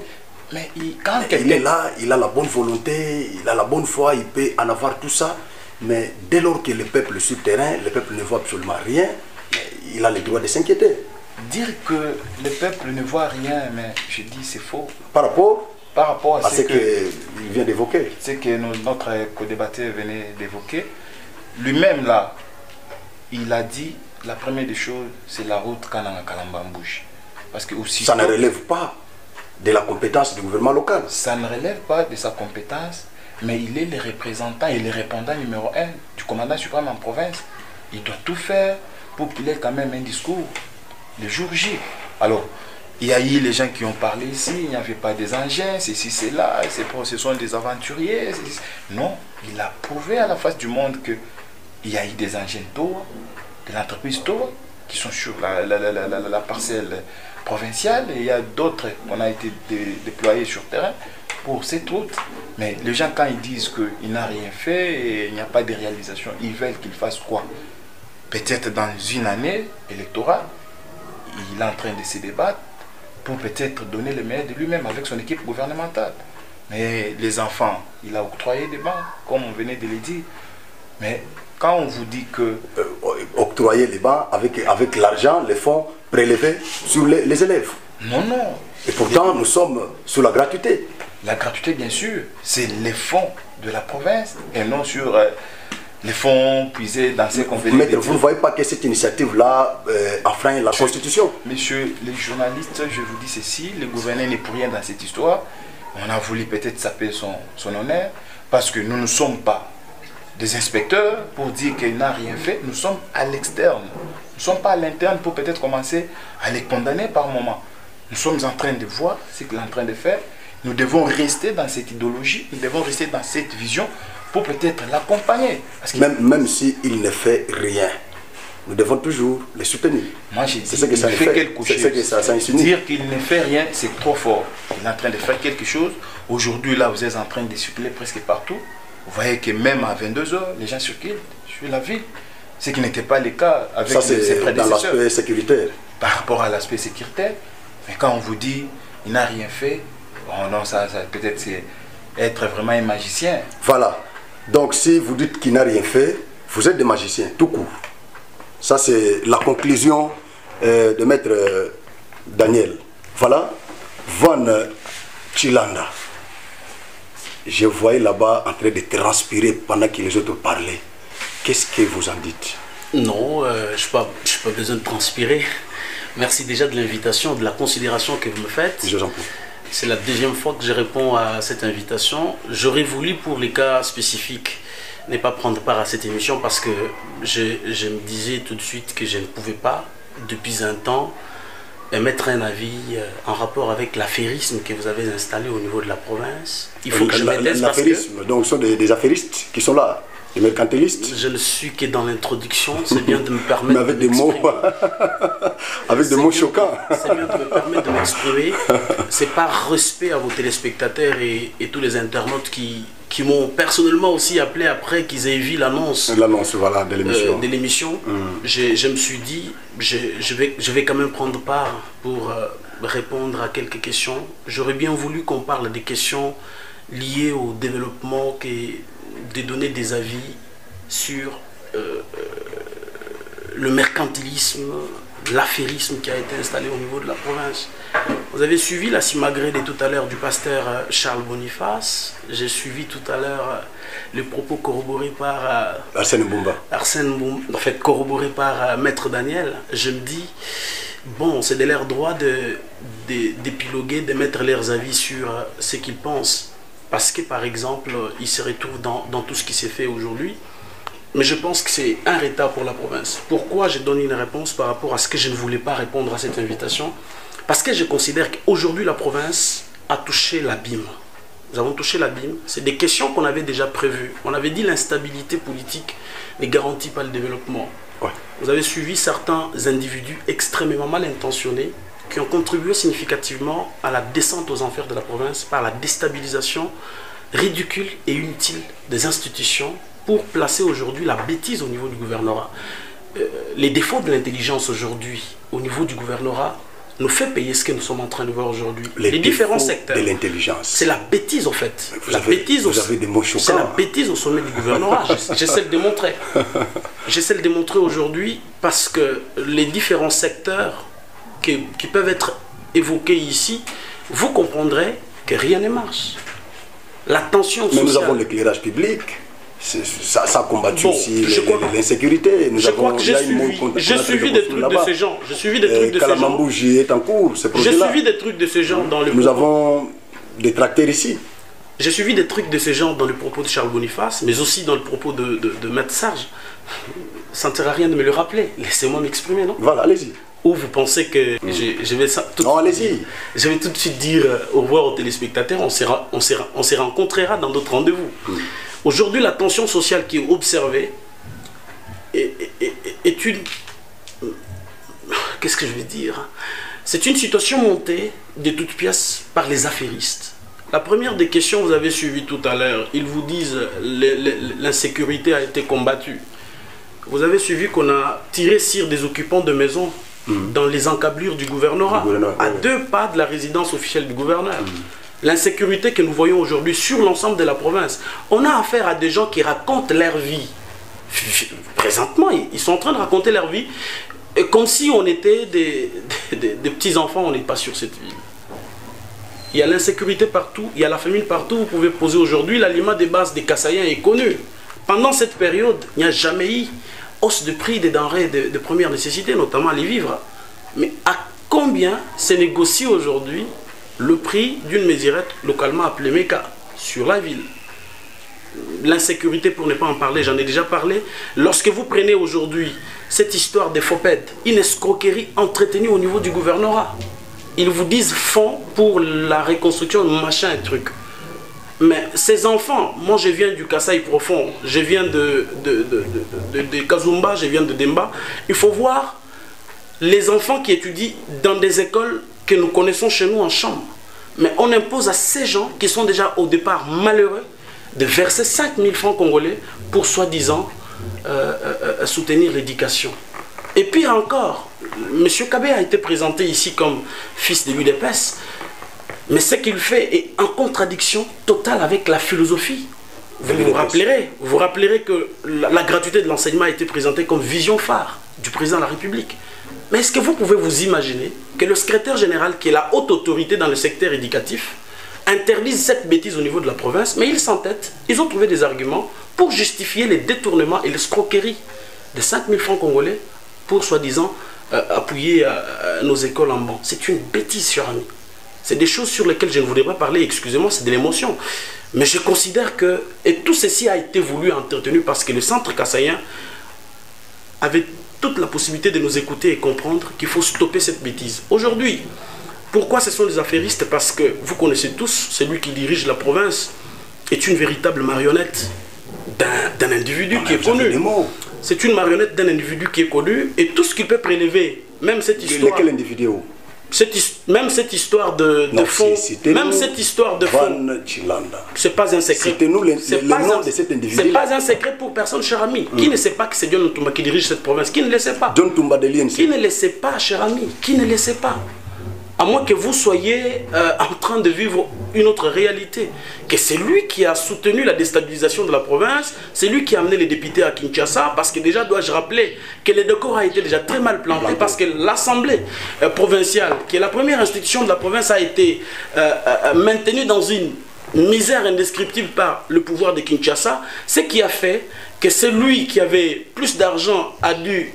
Mais il est là, il a la bonne volonté, il a la bonne foi, il peut en avoir tout ça. Mais dès lors que le peuple est sur le terrain, le peuple ne voit absolument rien, il a le droit de s'inquiéter. Dire que le peuple ne voit rien, mais je dis c'est faux. Par rapport à ce qu'il vient d'évoquer. Ce que notre co-débatteur venait d'évoquer. Lui-même là, il a dit la première des choses, c'est la route Kananga Kalambambouche. Parce que aussi ça ne relève pas de la compétence du gouvernement local. Ça ne relève pas de sa compétence, mais il est le représentant et le répondant numéro 1 du commandant suprême en province. Il doit tout faire pour qu'il ait quand même un discours le jour J. Alors, il y a eu les gens qui ont parlé ici, il n'y avait pas des engins, c'est ci, c'est là, ce sont des aventuriers. Non, il a prouvé à la face du monde qu'il y a eu des engins TOA, de l'entreprise TOA, qui sont sur la parcelle provinciale, et il y a d'autres qu'on a été déployés sur terrain pour cette route. Mais les gens, quand ils disent qu'il n'a rien fait et il n'y a pas de réalisation, ils veulent qu'il fasse quoi? Peut-être dans une année électorale, il est en train de se débattre pour peut-être donner le meilleur de lui-même avec son équipe gouvernementale. Mais les enfants, il a octroyé des banques, comme on venait de le dire. Mais quand on vous dit que... octroyer les bancs avec l'argent, les fonds prélevés sur les élèves. Non, non. Et pourtant, nous sommes sur la gratuité. La gratuité, bien sûr, c'est les fonds de la province et non sur les fonds puisés dans ces compagnies. Mais vous ne voyez pas que cette initiative-là enfreint la Constitution? Monsieur les journalistes, je vous dis ceci, le gouverneur n'est pour rien dans cette histoire. On a voulu peut-être saper son honneur parce que nous ne sommes pas des inspecteurs pour dire qu'il n'a rien fait. Nous sommes à l'externe. Nous ne sommes pas à l'interne pour peut-être commencer à les condamner par moment. Nous sommes en train de voir ce qu'il est en train de faire. Nous devons rester dans cette idéologie, nous devons rester dans cette vision pour peut-être l'accompagner. Même s'il ne fait rien, nous devons toujours les soutenir. Moi j'ai dit qu'il fait quelque chose. Dire qu'il ne fait rien, c'est trop fort. Il est en train de faire quelque chose. Aujourd'hui, là, vous êtes en train de circuler presque partout. Vous voyez que même à 22 h, les gens circulent sur la ville. Ce qui n'était pas le cas avec ses prédécesseurs. Dans l'aspect sécuritaire. Par rapport à l'aspect sécuritaire. Mais quand on vous dit il n'a rien fait, bon non, ça peut-être être vraiment un magicien. Voilà. Donc si vous dites qu'il n'a rien fait, vous êtes des magiciens, tout court. Ça c'est la conclusion de maître Daniel. Voilà. Van Chilanda. Je voyais là-bas en train de transpirer pendant que les autres parlaient. Qu'est-ce que vous en dites? Non, je n'ai pas besoin de transpirer. Merci déjà de l'invitation, de la considération que vous me faites. Je vous en prie. C'est la deuxième fois que je réponds à cette invitation. J'aurais voulu, pour les cas spécifiques, ne pas prendre part à cette émission parce que je me disais tout de suite que je ne pouvais pas, depuis un temps, émettre un avis en rapport avec l'affairisme que vous avez installé au niveau de la province. Il faut que je m'aidesse parce que... Donc ce sont des affairistes qui sont là, des mercantilistes. Je ne suis que dans l'introduction, c'est bien de me permettre... Mais avec des mots, avec des mots choquants. C'est bien de me permettre de m'exprimer. C'est par respect à vos téléspectateurs et tous les internautes qui m'ont personnellement aussi appelé après qu'ils aient vu l'annonce. L'annonce, voilà, de l'émission. Je me suis dit, je vais quand même prendre part pour répondre à quelques questions. J'aurais bien voulu qu'on parle des questions liées au développement, de donner des avis sur le mercantilisme, l'affairisme qui a été installé au niveau de la province. Vous avez suivi la simagrée de tout à l'heure du pasteur Charles Boniface. J'ai suivi tout à l'heure les propos corroborés par Arsène Boumba. En fait, corroborés par Maître Daniel. Je me dis, bon, c'est de leur droit d'épiloguer, de mettre leurs avis sur ce qu'ils pensent. Parce que, par exemple, ils se retrouvent dans tout ce qui s'est fait aujourd'hui. Mais je pense que c'est un retard pour la province. Pourquoi je donne une réponse par rapport à ce que je ne voulais pas répondre à cette invitation? Parce que je considère qu'aujourd'hui, la province a touché l'abîme. Nous avons touché l'abîme. C'est des questions qu'on avait déjà prévues. On avait dit l'instabilité politique ne garantit pas le développement. Ouais. Vous avez suivi certains individus extrêmement mal intentionnés qui ont contribué significativement à la descente aux enfers de la province par la déstabilisation ridicule et inutile des institutions pour placer aujourd'hui la bêtise au niveau du gouvernorat. Les défauts de l'intelligence aujourd'hui au niveau du gouvernorat nous fait payer ce que nous sommes en train de voir aujourd'hui. Les différents secteurs. De l'intelligence. C'est la bêtise en fait. Vous avez des mots choquants. C'est la bêtise au sommet du gouvernorat. J'essaie de démontrer. J'essaie de démontrer aujourd'hui parce que les différents secteurs qui peuvent être évoqués ici, vous comprendrez que rien ne marche. La tension sociale... Mais nous avons l'éclairage public. Ça a combattu aussi l'insécurité. Je crois que j'ai suivi des trucs de ces gens. J'ai suivi des trucs de ces gens. Kalamambouji est en cours, ce projet-là. J'ai suivi des trucs de ces gens dans le... Nous avons des tracteurs ici. J'ai suivi des trucs de ces gens dans le propos de Charles Boniface, mais aussi dans le propos de Maître Sarge. Ça ne sert à rien de me le rappeler. Laissez-moi m'exprimer, non? Voilà, allez-y. Ou vous pensez que je vais tout de suite dire au revoir aux téléspectateurs, on se rencontrera dans d'autres rendez-vous. Aujourd'hui, la tension sociale qui est observée est une... Qu'est-ce que je vais dire? C'est une situation montée de toutes pièces par les affairistes. La première des questions, vous avez suivi tout à l'heure, ils vous disent l'insécurité a été combattue. Vous avez suivi qu'on a tiré sur des occupants de maisons dans les encablures du gouvernorat, à 2 pas de la résidence officielle du gouverneur. L'insécurité que nous voyons aujourd'hui sur l'ensemble de la province. On a affaire à des gens qui racontent leur vie. Présentement, ils sont en train de raconter leur vie comme si on était des petits-enfants, on n'est pas sur cette ville. Il y a l'insécurité partout, il y a la famine partout. Vous pouvez poser aujourd'hui, l'aliment des bases des Kassaïens est connu. Pendant cette période, il n'y a jamais eu hausse de prix des denrées de première nécessité, notamment les vivres. Mais à combien se négocie aujourd'hui le prix d'une mesurette localement appelée Meka sur la ville? L'insécurité, pour ne pas en parler, j'en ai déjà parlé. Lorsque vous prenez aujourd'hui cette histoire des FOPED, une escroquerie entretenue au niveau du gouvernorat, ils vous disent fonds pour la reconstruction, machin et truc. Mais ces enfants, moi je viens du Kasaï profond, je viens de Kazumba, je viens de Demba. Il faut voir les enfants qui étudient dans des écoles que nous connaissons chez nous en chambre. Mais on impose à ces gens qui sont déjà au départ malheureux de verser 5 000 francs congolais pour soi-disant soutenir l'éducation. Et puis encore, M. Kabé a été présenté ici comme fils de l'UDPS. Mais ce qu'il fait est en contradiction totale avec la philosophie. Vous vous rappellerez que la gratuité de l'enseignement a été présentée comme vision phare du président de la République. Mais est-ce que vous pouvez vous imaginer que le secrétaire général, qui est la haute autorité dans le secteur éducatif, interdise cette bêtise au niveau de la province, mais ils s'entêtent, ils ont trouvé des arguments pour justifier les détournements et les escroqueries de 5 000 francs congolais pour, soi-disant, appuyer nos écoles en banc. C'est une bêtise, cher ami. C'est des choses sur lesquelles je ne voudrais pas parler, excusez-moi, c'est de l'émotion. Mais je considère que, et tout ceci a été voulu et entretenu parce que le centre kassaïen avait toute la possibilité de nous écouter et comprendre qu'il faut stopper cette bêtise. Aujourd'hui, pourquoi ce sont des affairistes? Parce que, vous connaissez tous, celui qui dirige la province est une véritable marionnette d'un individu qui est connu. C'est une marionnette d'un individu qui est connu, et tout ce qu'il peut prélever, même cette histoire... Quel individu? Même cette histoire de fond, même cette histoire de fond, c'est pas un secret. C'était-nous le nom de cet individu. C'est pas un secret pour personne, cher ami. Qui ne sait pas que c'est John Ntumba qui dirige cette province? Qui ne le sait pas? John Ntumba de l'INC. Qui ne le sait pas, cher ami? Qui ne le sait pas? À moins que vous soyez en train de vivre une autre réalité. Que c'est lui qui a soutenu la déstabilisation de la province, c'est lui qui a amené les députés à Kinshasa, parce que déjà, dois-je rappeler que le décor a été déjà très mal planté, parce que l'Assemblée provinciale, qui est la première institution de la province, a été maintenue dans une misère indescriptible par le pouvoir de Kinshasa, ce qui a fait que celui qui avait plus d'argent a dû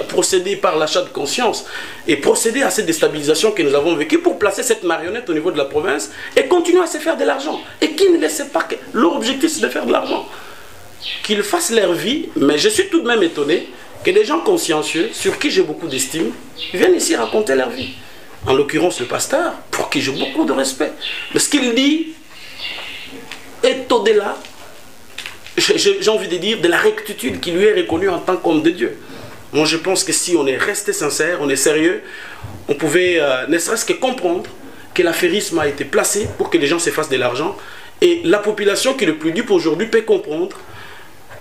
procéder par l'achat de conscience et procéder à cette déstabilisation que nous avons vécue pour placer cette marionnette au niveau de la province et continuer à se faire de l'argent. Et qui ne le sait pas que leur objectif c'est de faire de l'argent. Qu'ils fassent leur vie, mais je suis tout de même étonné que des gens consciencieux, sur qui j'ai beaucoup d'estime, viennent ici raconter leur vie. En l'occurrence le pasteur, pour qui j'ai beaucoup de respect. Mais ce qu'il dit est au-delà, j'ai envie de dire, de la rectitude qui lui est reconnue en tant qu'homme de Dieu. Moi, je pense que si on est resté sincère, on est sérieux, on pouvait ne serait-ce que comprendre que l'affairisme a été placé pour que les gens se fassent de l'argent. Et la population qui est le plus dupe aujourd'hui peut comprendre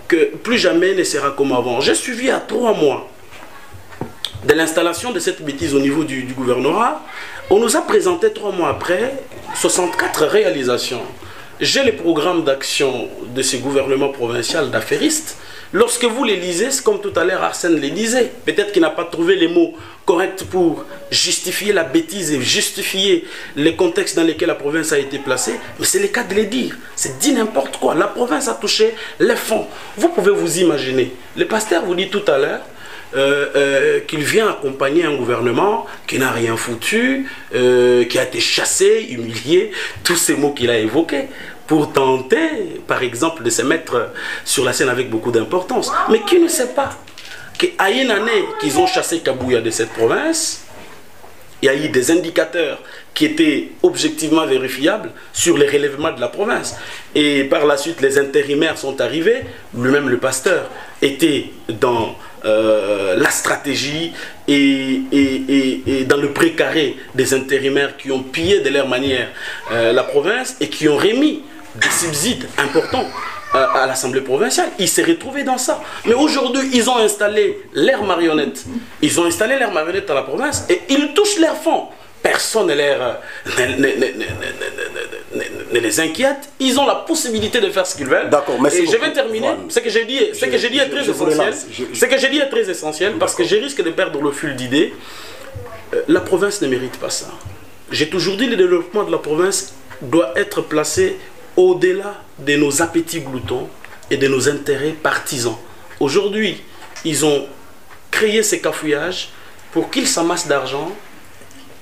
que plus jamais ne sera comme avant. J'ai suivi à 3 mois de l'installation de cette bêtise au niveau du gouvernorat. On nous a présenté 3 mois après 64 réalisations. J'ai les programmes d'action de ce gouvernement provincial d'affairistes. Lorsque vous les lisez, c'est comme tout à l'heure Arsène les disait. Peut-être qu'il n'a pas trouvé les mots corrects pour justifier la bêtise et justifier les contextes dans lesquels la province a été placée. Mais c'est le cas de les dire. C'est dit n'importe quoi. La province a touché les fonds. Vous pouvez vous imaginer. Le pasteur vous dit tout à l'heure qu'il vient accompagner un gouvernement qui n'a rien foutu, qui a été chassé, humilié, tous ces mots qu'il a évoqués, pour tenter, par exemple, de se mettre sur la scène avec beaucoup d'importance. Mais qui ne sait pas qu'à une année qu'ils ont chassé Kabouya de cette province, il y a eu des indicateurs qui étaient objectivement vérifiables sur les relèvements de la province. Et par la suite, les intérimaires sont arrivés, lui-même le pasteur était dans la stratégie et dans le précaré des intérimaires qui ont pillé de leur manière la province et qui ont remis des subsides importants à l'Assemblée provinciale. Ils s'est retrouvés dans ça. Mais aujourd'hui, ils ont installé leurs marionnettes. Ils ont installé leurs marionnettes à la province et ils touchent leurs fonds. Personne ne les inquiète. Ils ont la possibilité de faire ce qu'ils veulent. D'accord, merci. Et je vais terminer. Ce que j'ai dit est très essentiel. Ce que j'ai dit est très essentiel parce que je risque de perdre le fil d'idées. La province ne mérite pas ça. J'ai toujours dit que le développement de la province doit être placé au-delà de nos appétits gloutons et de nos intérêts partisans. Aujourd'hui, ils ont créé ces cafouillages pour qu'ils s'amassent d'argent,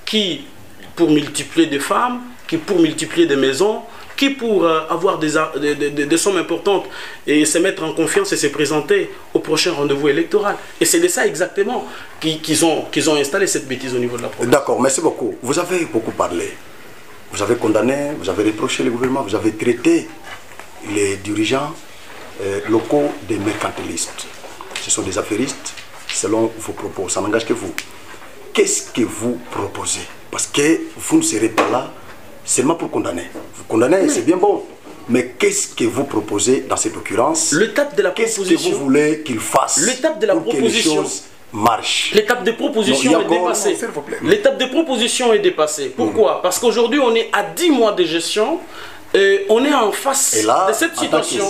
qui pour multiplier des femmes, qui pour multiplier des maisons, qui pour avoir des sommes importantes et se mettre en confiance et se présenter au prochain rendez-vous électoral. Et c'est de ça exactement qu'ils ont installé cette bêtise au niveau de la province. D'accord, merci beaucoup. Vous avez beaucoup parlé. Vous avez condamné, vous avez reproché le gouvernement, vous avez traité les dirigeants locaux des mercantilistes. Ce sont des affairistes, selon vos propos. Ça n'engage que vous. Qu'est-ce que vous proposez? Parce que vous ne serez pas là seulement pour condamner. Vous condamnez, c'est bien bon. Mais qu'est-ce que vous proposez dans cette occurrence? L'étape de la proposition. Qu'est-ce que vous voulez qu'il fasse? L'étape de la proposition. marche. L'étape de proposition est dépassée. L'étape de proposition est dépassée. Pourquoi? Parce qu'aujourd'hui, on est à 10 mois de gestion. On est en face de cette situation.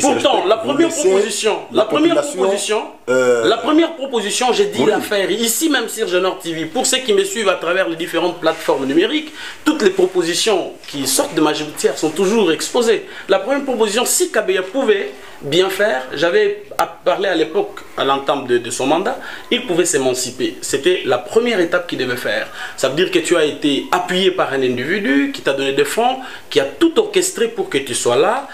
Pourtant, la première proposition, j'ai dit l'affaire ici même sur Genor TV. Pour ceux qui me suivent à travers les différentes plateformes numériques, toutes les propositions qui sortent de ma judiciaire sont toujours exposées. La première proposition, si Kabeya pouvait bien faire, j'avais parlé à l'époque, à l'entame de son mandat, il pouvait s'émanciper. C'était la première étape qu'il devait faire. Ça veut dire que tu as été appuyé par un individu qui t'a donné des fonds, qui a tout orchestré pour que tu sois là.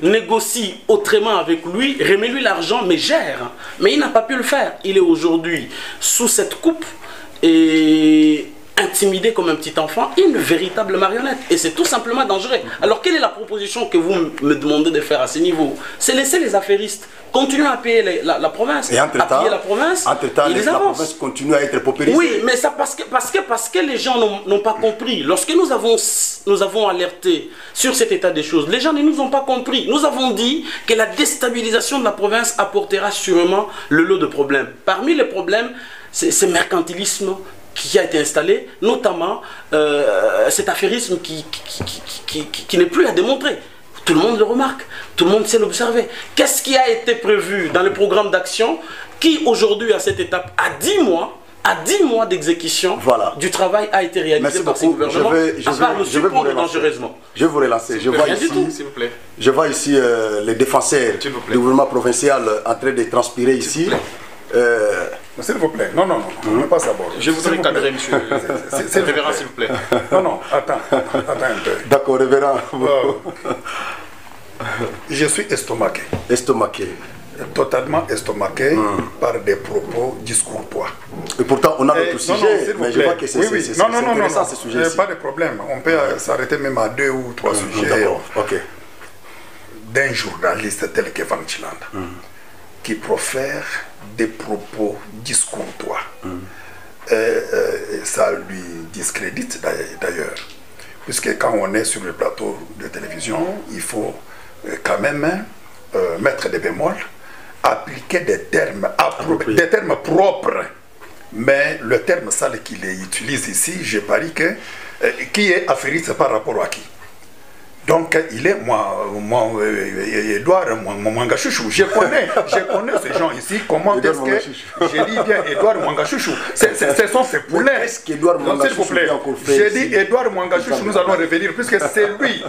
Négocie autrement avec lui, remets-lui l'argent, mais gère. Mais il n'a pas pu le faire. Il est aujourd'hui sous cette coupe et intimidé comme un petit enfant, une véritable marionnette. Et c'est tout simplement dangereux. Alors quelle est la proposition que vous me demandez de faire à ce niveau? C'est laisser les affairistes continuer à payer la province. Et entre-temps, la province continue à être paupérisée. Oui, mais ça parce que les gens n'ont pas compris. Lorsque nous avons alerté sur cet état des choses, les gens ne nous ont pas compris. Nous avons dit que la déstabilisation de la province apportera sûrement le lot de problèmes. Parmi les problèmes, c'est ce mercantilisme qui a été installé, notamment cet affairisme qui n'est plus à démontrer. Tout le monde le remarque, tout le monde sait l'observer. Qu'est-ce qui a été prévu dans le programme d'action qui aujourd'hui à cette étape, à 10 mois d'exécution du travail a été réalisé par ce gouvernement, je vais vous relancer. Je vois ici les défenseurs du gouvernement provincial en train de transpirer ici. S'il vous plaît, non, pas ça. Je voudrais cadrer, monsieur. C'est révérend, s'il vous plaît. Non, attends un peu. D'accord, révérend. Je suis estomaqué. Totalement estomaqué par des propos discourtois. Et pourtant, on a d'autres sujets, mais je vois que c'est intéressant ce sujet. Pas de problème. On peut s'arrêter même à 2 ou 3 sujets. D'accord, ok. D'un journaliste tel que Van Chilanda, qui profère des propos discourtois. Ça lui discrédite d'ailleurs. Puisque quand on est sur le plateau de télévision, il faut quand même mettre des bémols, appliquer des termes propres. Mais le terme sale qu'il utilise ici, je parie que qui est affairiste par rapport à qui? Donc, il est, Edouard Mwangachouchou. Je connais ces gens ici. Comment est-ce que je dis bien Edouard Mwangachouchou? Ce sont ces poulains. Est-ce qu'Edouard Mwangachouchou fait encore faire? J'ai dit Edouard Mwangachouchou, nous allons revenir, puisque c'est lui.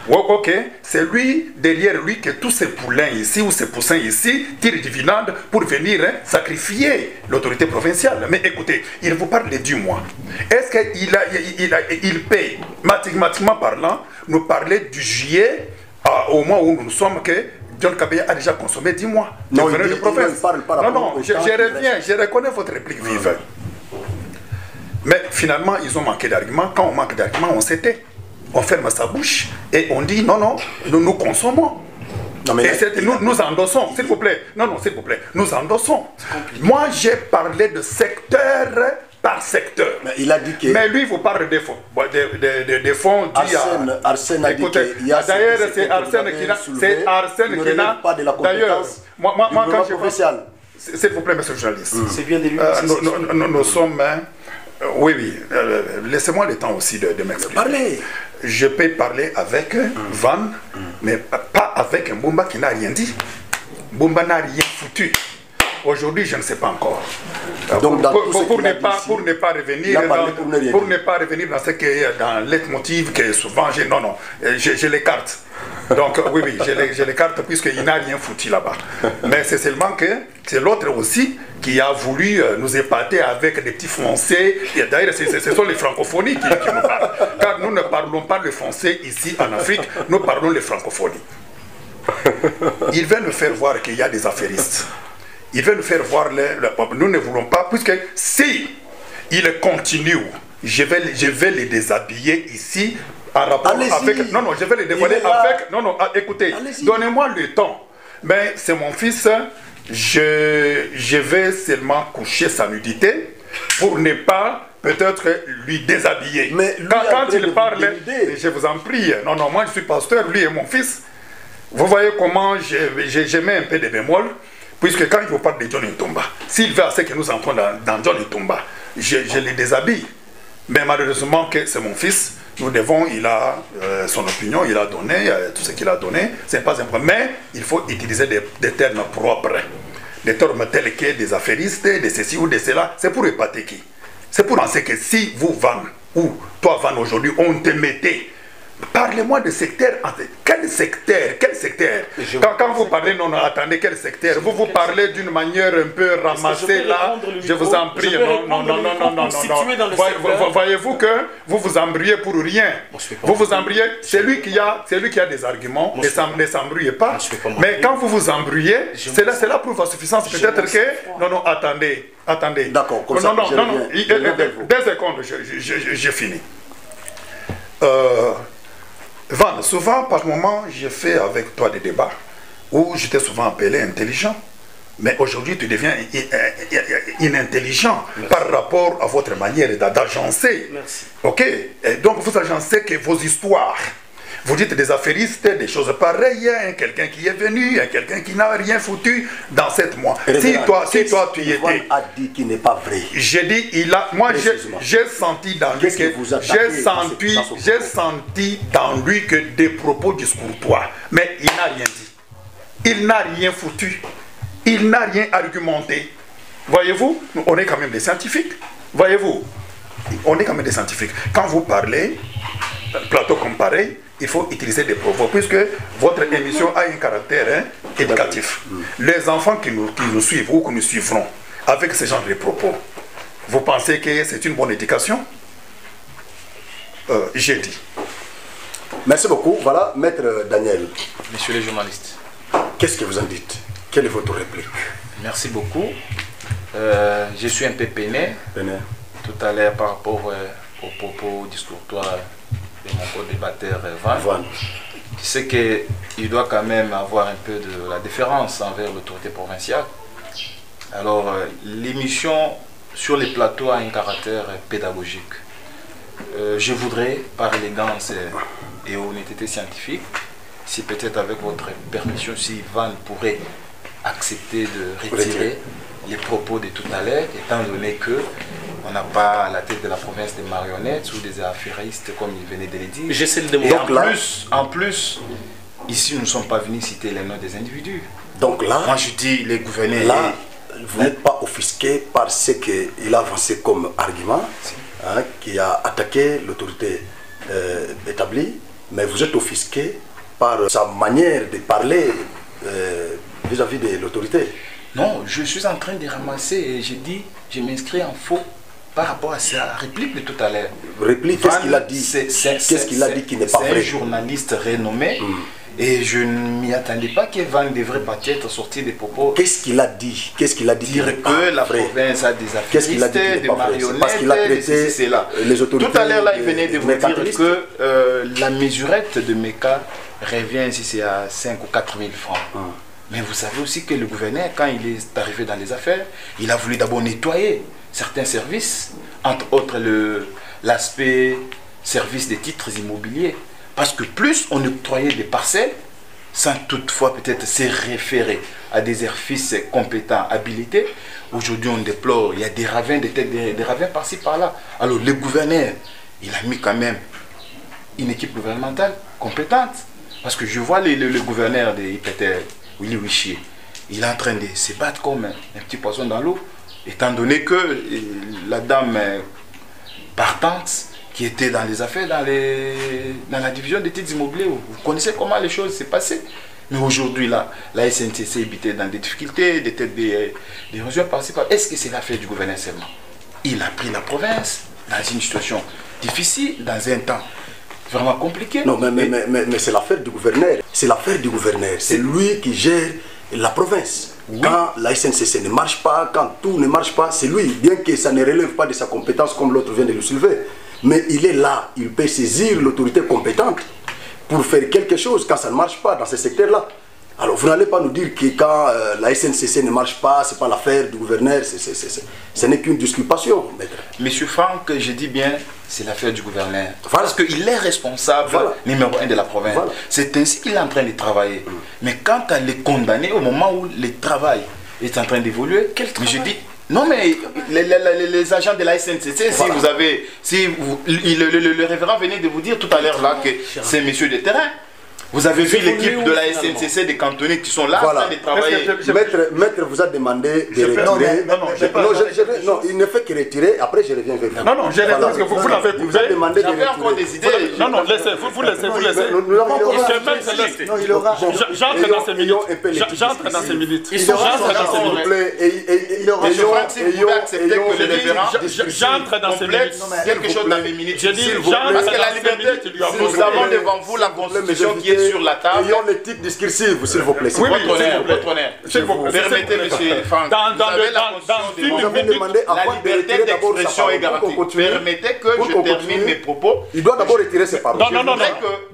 Ok, c'est lui, derrière lui, que tous ces poulains ici, ou ces poussins ici, tirent du vinade pour venir sacrifier l'autorité provinciale. Mais écoutez, il vous parle de 10 mois. Est-ce qu'il paye, mathématiquement parlant, nous parler du juillet au mois où nous sommes, que John Kabeya a déjà consommé 10 mois. Non, il parle par rapport au temps. Je reconnais votre réplique vive. Mais finalement, ils ont manqué d'arguments. Quand on manque d'arguments, on s'était. On ferme sa bouche et on dit non, nous consommons. Nous endossons, s'il vous plaît. S'il vous plaît, nous endossons. Moi, j'ai parlé de secteur par secteur. Mais il a dit que... Mais lui, vous parle des fonds. Des fonds Arsène a dit qu'il y a... D'ailleurs, c'est Arsène qui n'a pas de la compétence moi quand je vois... S'il vous plaît, monsieur le journaliste. C'est bien de lui. Nous sommes... Oui, laissez-moi le temps aussi de m'exprimer. Parlez. Je peux parler avec Van, mais pas avec Mbumba qui n'a rien dit. Mbumba n'a rien foutu. Aujourd'hui, je ne sais pas encore. Donc, pour ne pas revenir dans ce qui est dans leitmotiv que souvent je l'écarte. Donc oui, je l'écarte puisqu'il n'a rien foutu là-bas. Mais c'est seulement que c'est l'autre aussi qui a voulu nous épater avec des petits français. D'ailleurs, ce sont les francophonies qui nous parlent. Car nous ne parlons pas le français ici en Afrique, nous parlons les francophonies. Il veut nous faire voir qu'il y a des affairistes. Il veut nous faire voir nous ne voulons pas, puisque si il continue, je vais les déshabiller ici en rapport avec... je vais les dévoiler avec... Écoutez, donnez-moi le temps. Mais c'est mon fils, je vais seulement coucher sa nudité pour ne pas peut-être lui déshabiller. Mais quand il parle, je vous en prie, moi je suis pasteur, lui est mon fils. Vous voyez comment je mets un peu de bémol. Puisque quand il vous parle de John Ntomba, s'il veut assez que nous entrons dans John Ntomba, je les déshabille. Mais malheureusement, que c'est mon fils, nous devons, il a son opinion, il a donné, tout ce qu'il a donné, c'est pas un problème. Mais il faut utiliser des termes propres. Des termes tels que des affairistes, de ceci ou de cela. C'est pour épater qui? C'est pour penser que si vous, Van, ou toi, Van, aujourd'hui, on te mettait. Parlez-moi de secteur. Quel secteur? Quel secteur? Quand vous parlez, non, attendez, quel secteur? Vous parlez d'une manière un peu ramassée là. Je vous en prie. Non. Voyez-vous que vous vous embrouillez pour rien. Vous vous embrouillez. Celui qui a des arguments ne s'embrouille pas. Mais quand vous vous embrouillez, c'est la preuve à suffisance. Peut-être que. Non, attendez. D'accord, comme ça. Non. 2 secondes, je finis. Van, souvent par moment j'ai fait avec toi des débats où j'étais souvent appelé intelligent, mais aujourd'hui tu deviens inintelligent. Merci. Par rapport à votre manière d'agencer. Ok, et donc vous agencez que vos histoires. Vous dites des affairistes, des choses pareilles, quelqu'un qui est venu, quelqu'un qui n'a rien foutu dans 7 mois. Si toi tu y étais, a dit qu'il n'est pas vrai. J'ai dit, moi j'ai senti dans lui j'ai senti dans lui que des propos discourtois, mais il n'a rien dit. Il n'a rien foutu. Il n'a rien argumenté. Voyez-vous, on est quand même des scientifiques. Voyez-vous, on est quand même des scientifiques. Quand vous parlez, plateau comme pareil, il faut utiliser des propos, puisque votre émission a un caractère éducatif. Les enfants qui nous suivent ou que nous suivrons avec ce genre de propos, vous pensez que c'est une bonne éducation? J'ai dit. Merci beaucoup. Voilà, Maître Daniel. Messieurs les journalistes. Qu'est-ce que vous en dites? Quelle est votre réplique? Merci beaucoup. Je suis un peu peiné tout à l'heure par rapport aux propos discourtoires de mon co-débatteur Van. Je sais qu'il doit quand même avoir un peu de la déférence envers l'autorité provinciale. Alors, l'émission sur les plateaux a un caractère pédagogique. Je voudrais, par élégance et honnêteté scientifique, si peut-être avec votre permission, si Van pourrait accepter de retirer les propos de tout à l'heure, étant donné que on n'a pas à la tête de la province des marionnettes ou des affairistes comme il venait de le dire. J'essaie de Et en plus, ici nous ne sommes pas venus citer les noms des individus. Donc là, moi je dis les gouverneurs. Là, vous n'êtes pas offusqué par ce qu'il a avancé comme argument, qui a attaqué l'autorité établie, mais vous êtes offusqué par sa manière de parler vis-à-vis de l'autorité. Non, je suis en train de ramasser et je dis, je m'inscris en faux par rapport à sa réplique de tout à l'heure. Réplique, qu'est-ce qu'il a dit? Qu'est-ce qu'il a dit qui n'est pas vrai? C'est un journaliste renommé et je ne m'y attendais pas que Van devrait peut-être sortir des propos. Qu'est-ce qu'il a dit? Qu'est-ce qu'il a dit? Dire que la province a des affairistes, des marionnettes, parce qu'il a traité les autorités. Tout à l'heure, là, il venait de vous dire que la mesurette de Meka revient si c'est à 5 ou 4 000 francs. Mais vous savez aussi que le gouverneur, quand il est arrivé dans les affaires, il a voulu d'abord nettoyer certains services, entre autres l'aspect service des titres immobiliers. Parce que plus on octroyait des parcelles, sans toutefois peut-être se référer à des services compétents, habilités, aujourd'hui on déplore, il y a des ravins, des ravins par-ci par-là. Alors le gouverneur, il a mis quand même une équipe gouvernementale compétente. Parce que je vois le gouverneur de IPTR, Willy Wichier, il est en train de se battre comme un petit poisson dans l'eau, étant donné que la dame partante qui était dans les affaires, dans la division des titres immobiliers, vous connaissez comment les choses s'est passées. Mais aujourd'hui, là, la SNCC habitait dans des difficultés, des régions par-ci par-là. Est-ce que c'est l'affaire du gouverneur seulement? Il a pris la province dans une situation difficile, dans un temps vraiment compliqué. Non, mais c'est l'affaire du gouverneur. C'est l'affaire du gouverneur. C'est lui qui gère la province. Oui. Quand la SNCC ne marche pas, quand tout ne marche pas, c'est lui. Bien que ça ne relève pas de sa compétence comme l'autre vient de le soulever. Mais il est là. Il peut saisir l'autorité compétente pour faire quelque chose quand ça ne marche pas dans ce secteur-là. Alors vous n'allez pas nous dire que quand la SNCC ne marche pas, ce n'est pas l'affaire du gouverneur, ce n'est qu'une disculpation, maître. Monsieur Franck, je dis bien, c'est l'affaire du gouverneur. Voilà. Parce qu'il est responsable numéro 1 de la province. Voilà. C'est ainsi qu'il est en train de travailler. Mais quant à les condamner au moment où les travail, est en train d'évoluer. Mais je dis, non mais les agents de la SNCC, si vous avez, le révérend venait de vous dire tout à l'heure là que c'est monsieur de terrain. Vous avez vu l'équipe de la SNCC des cantonnés qui sont là en train de travailler. Maître vous a demandé de retirer. Non, il ne fait que retirer, après je reviens vers vous. Non, je reviens parce que vous l'avez prouvé. Vous a demandé de J'avais encore des idées. Non, laissez, vous laissez. Nous avons encore J'entre dans ces minutes. J'entre dans ces minutes. S'il vous plaît, j'entre dans ces minutes. Quelque chose dans mes minutes. Je dis, parce que la liberté, nous avons devant vous la constitution qui est sur la table. Ayons l'éthique discursive, s'il vous plaît. Oui, Votre honneur. Permettez, monsieur Franck. Vous avez la constitution de demander la liberté d'expression est garantie. Permettez que je termine mes propos. Il doit d'abord retirer ses paroles. Non.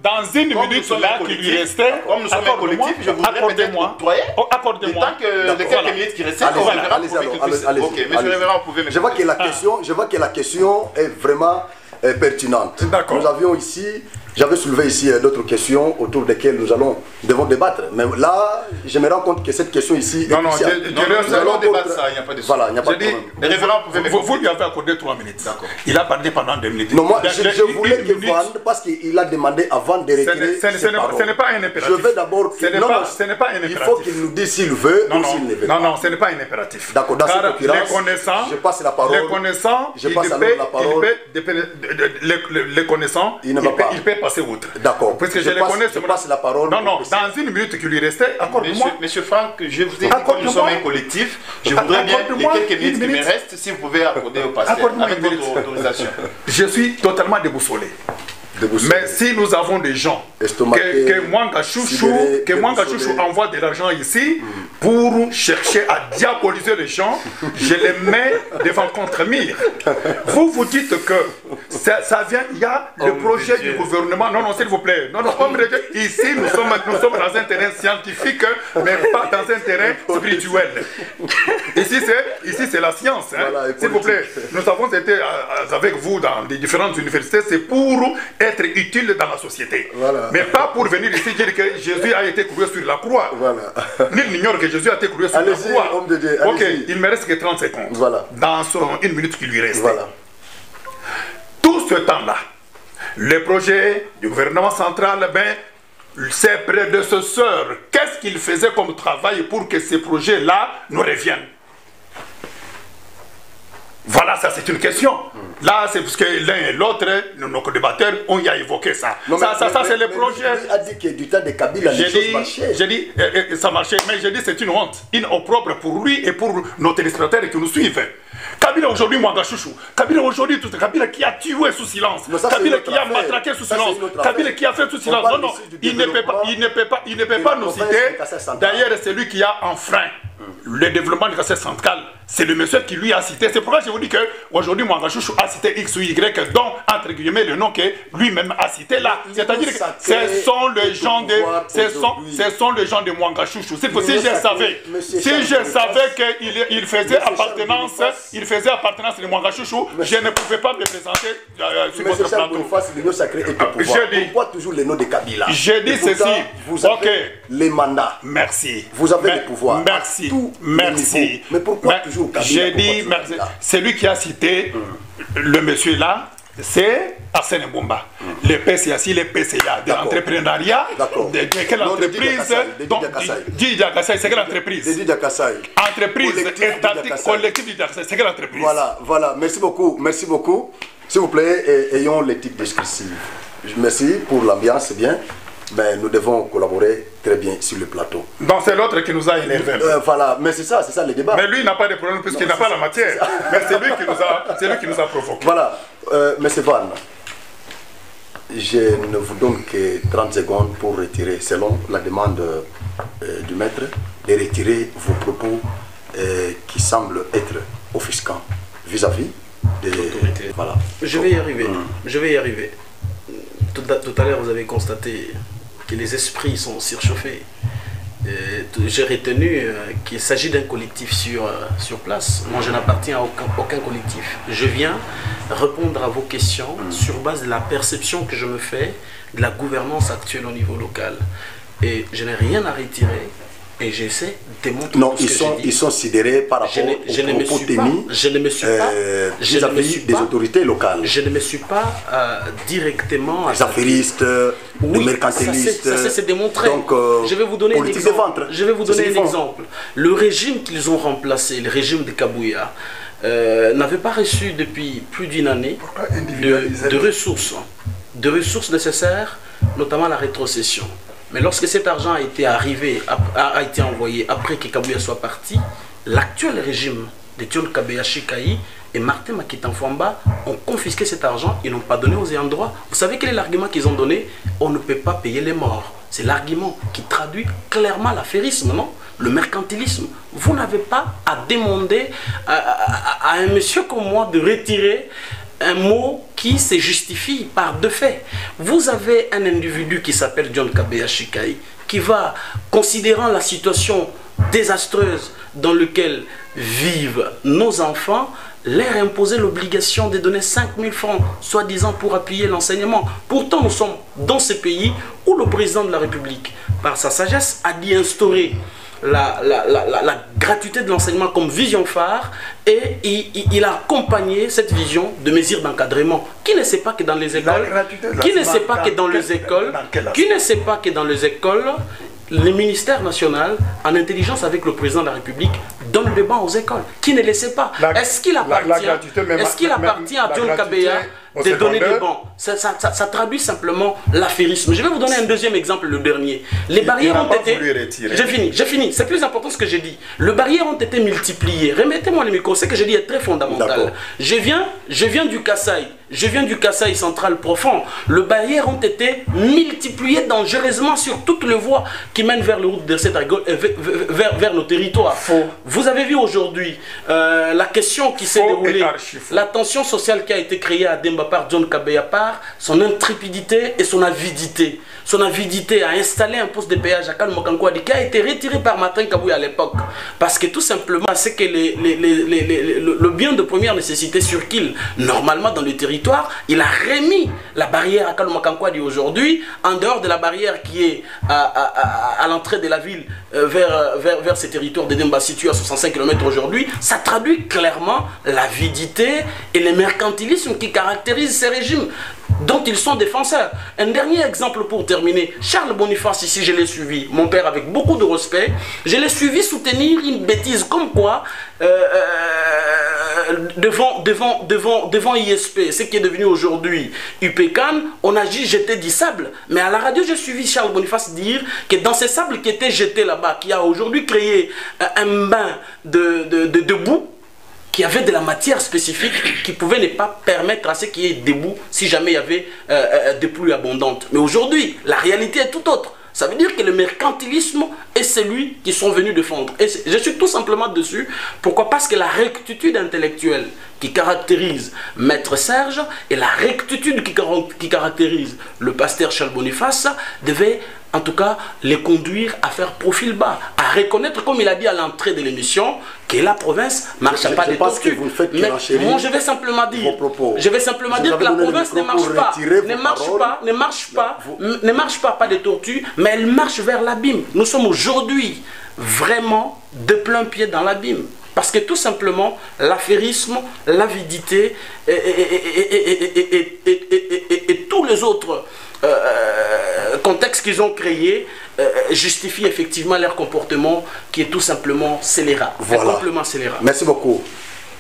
Dans une minute là qui lui restait, comme nous sommes un collectif, je voudrais peut-être octroyer. Accordez-moi. Tant que les quelques minutes qui restent, allez-y. Ok, monsieur le révérend, vous pouvez me Je vois que la question est vraiment pertinente. Nous avions ici, j'avais soulevé ici d'autres questions autour desquelles nous devons débattre. Mais là, je me rends compte que cette question ici nous allons débattre ça, il n'y a pas de souci. Voilà, il n'y a pas de problème. Les révérends, vous lui avez accordé 3 minutes. Il a parlé pendant 2 minutes. Non, moi, je voulais que Vande, parce qu'il a demandé avant de retirer ses paroles. Ce n'est pas un impératif. Je vais d'abord... Ce n'est pas un impératif. Il faut qu'il nous dise s'il veut ou s'il ne veut pas. Non, ce n'est pas un impératif. D'accord, dans cette occurrence, je passe la parole. Les connaissants, je passe alors la parole. Les connaissants, il peut passer outre. D'accord. Parce que je les connais. Je passe la parole. Non, dans une minute qui lui restait, accorde-moi. Monsieur Franck, je vous ai dit que nous sommes un collectif. Je voudrais bien les quelques minutes qui me restent, si vous pouvez accorder au pasteur avec votre autorisation. Je suis totalement déboussolé. Mais si nous avons des gens que Mwanga Chouchou envoie de l'argent ici pour chercher à diaboliser les gens, je les mets devant contre-mire. Vous dites que ça vient, il y a le projet du gouvernement. Non, s'il vous plaît. Non, ici nous sommes dans un terrain scientifique, mais pas dans un terrain spirituel. Ici c'est la science. S'il vous plaît, nous avons été avec vous dans des différentes universités, c'est pour être utile dans la société. Mais pas pour venir ici dire que Jésus a été cloué sur la croix. Nul n'ignore que Jésus a été cloué sur la croix. Homme de Dieu, ok, il me reste que 30 secondes. Dans une minute qui lui reste. Tout ce temps-là, le projet du gouvernement central, ses prédécesseurs, qu'est-ce qu'ils faisaient comme travail pour que ces projets-là nous reviennent? Voilà, ça c'est une question. Là, c'est parce que l'un et l'autre, nos débatteurs, on y a évoqué ça. Ça c'est le projet. Il a dit que du temps de Kabila, les choses marchaient. J'ai dit, ça marchait, mais j'ai dit c'est une honte. Une opprobre pour lui et pour nos téléspectateurs qui nous suivent. Kabila aujourd'hui, Mwanga Chouchou. Kabila aujourd'hui, tout Kabila qui a tué sous silence. Kabila qui a matraqué sous silence. Kabila qui a fait sous silence. Non, il ne peut pas nous citer. D'ailleurs, c'est lui qui a enfreint le développement du cassette central. C'est le monsieur qui lui a cité. C'est pourquoi je vous dis qu'aujourd'hui, Mwanga Chouchou a cité X ou Y, dont, entre guillemets, le nom que lui-même a cité là. C'est-à-dire que ce sont les gens de Mwanga Chouchou. Si je savais qu'il faisait appartenance de Mwanga Chouchou, je ne pouvais pas me présenter sur votre plateau. Pourquoi toujours les noms de Kabila? Je dis ceci. Vous avez les mandats. Merci. Vous avez le pouvoir. Merci. Merci. Mais pourquoi toujours Kabila? J'ai dit, c'est lui qui a cité le monsieur là, c'est Arsène Mbomba. Le PCA, le PCA, de l'entrepreneuriat, de quelle entreprise? Didier Kassai, c'est quelle entreprise? Didier Kassai. Entreprise étatique collective Didier Kassai, c'est quelle entreprise? Voilà, merci beaucoup. S'il vous plaît, ayons l'éthique discursive. Merci pour l'ambiance, c'est bien. Mais nous devons collaborer très bien sur le plateau. Donc c'est l'autre qui nous a énervé. Voilà, mais c'est ça le débat. Mais lui il n'a pas de problème puisqu'il n'a pas la matière. Mais c'est lui qui nous a provoqué. Voilà, M. Van, je ne vous donne que 30 secondes pour retirer, selon la demande du maître, de retirer vos propos qui semblent être offusquants vis-à-vis de l'autorité. Voilà. Je vais y arriver. Tout à l'heure, vous avez constaté que les esprits sont surchauffés. J'ai retenu qu'il s'agit d'un collectif sur place. Moi, je n'appartiens à aucun collectif. Je viens répondre à vos questions sur base de la perception que je me fais de la gouvernance actuelle au niveau local. Et je n'ai rien à retirer Et j'essaie de démontrer. Non, ils sont sidérés par rapport aux propos tenus vis-à-vis des autorités locales. Je ne me suis pas directement... Les affairistes, les mercantilistes... Ça s'est démontré. Donc, je vais vous donner un exemple. Je vais vous donner un exemple. Le régime qu'ils ont remplacé, le régime de Kabouya, n'avait pas reçu depuis plus d'une année de ressources nécessaires, notamment la rétrocession. Mais lorsque cet argent a été envoyé après que Kabouya soit parti, l'actuel régime de John Kabeya Shikayi et Martin Makita Fwamba ont confisqué cet argent, ils n'ont pas donné aux ayants droit. Vous savez quel est l'argument qu'ils ont donné? On ne peut pas payer les morts. C'est l'argument qui traduit clairement l'affairisme, non? Le mercantilisme. Vous n'avez pas à demander à un monsieur comme moi de retirer un mot qui se justifie par deux faits. Vous avez un individu qui s'appelle John Kabeya Shikayi qui va, considérant la situation désastreuse dans laquelle vivent nos enfants, leur imposer l'obligation de donner 5 000 francs, soi-disant pour appuyer l'enseignement. Pourtant, nous sommes dans ce pays où le président de la République, par sa sagesse, a dit instaurer la gratuité de l'enseignement comme vision phare, et il a accompagné cette vision de mesures d'encadrement. Qui ne sait pas que dans les écoles, le ministère national, en intelligence avec le président de la République, donne des bancs aux écoles? Qui ne le sait pas? Est-ce qu'il appartient à John Kabeya de donner des bancs? Ça traduit simplement l'affairisme. Je vais vous donner un deuxième exemple, le dernier. Les barrières ont été... J'ai fini. C'est plus important ce que j'ai dit. Les barrières ont été multipliées. Remettez-moi le micro. Ce que j'ai dit est très fondamental. Je viens du Kasaï. Je viens du Kasaï central profond. Les barrières ont été multipliées dangereusement sur toutes les voies qui mènent vers le route de cette vers nos territoires. Faux. Vous avez vu aujourd'hui la question qui s'est déroulée, la tension sociale qui a été créée à Demba par John Kabeya, par son intrépidité et son avidité. Son avidité à installer un poste de péage à Kalmokankouadi qui a été retiré par Martin Kabouya à l'époque. Parce que tout simplement, c'est que le bien de première nécessité circule normalement dans le territoire. Il a remis la barrière à Kalmokankouadi aujourd'hui, en dehors de la barrière qui est à l'entrée de la ville vers ces territoires de Demba situés à 65 km aujourd'hui. Ça traduit clairement l'avidité et le mercantilisme qui caractérisent ces régimes dont ils sont défenseurs. Un dernier exemple pour terminer. Charles Boniface, ici je l'ai suivi, mon père avec beaucoup de respect, je l'ai suivi soutenir une bêtise comme quoi devant ISP, ce qui est devenu aujourd'hui UPCAN, on a dit jeter du sable. Mais à la radio, j'ai suivi Charles Boniface dire que dans ces sables qui étaient jetés là-bas, qui a aujourd'hui créé un bain de boue, qui avait de la matière spécifique qui pouvait ne pas permettre à ce qu'il y ait des boues si jamais il y avait des pluies abondantes. Mais aujourd'hui, la réalité est tout autre. Ça veut dire que le mercantilisme est celui qu'ils sont venus défendre. Et je suis tout simplement dessus. Pourquoi? Parce que la rectitude intellectuelle qui caractérise Maître Serge et la rectitude qui caractérise le pasteur Charles Boniface devait en tout cas les conduire à faire profil bas, à reconnaître, comme il a dit à l'entrée de l'émission, que la province ne marche pas des tortues. Mais moi je vais simplement dire que la province ne marche pas des tortues, mais elle marche vers l'abîme. Nous sommes aujourd'hui vraiment de plein pied dans l'abîme. Parce que tout simplement, l'affairisme, l'avidité et tous les autres contextes qu'ils ont créés justifient effectivement leur comportement qui est tout simplement scélérat. Voilà. Merci beaucoup.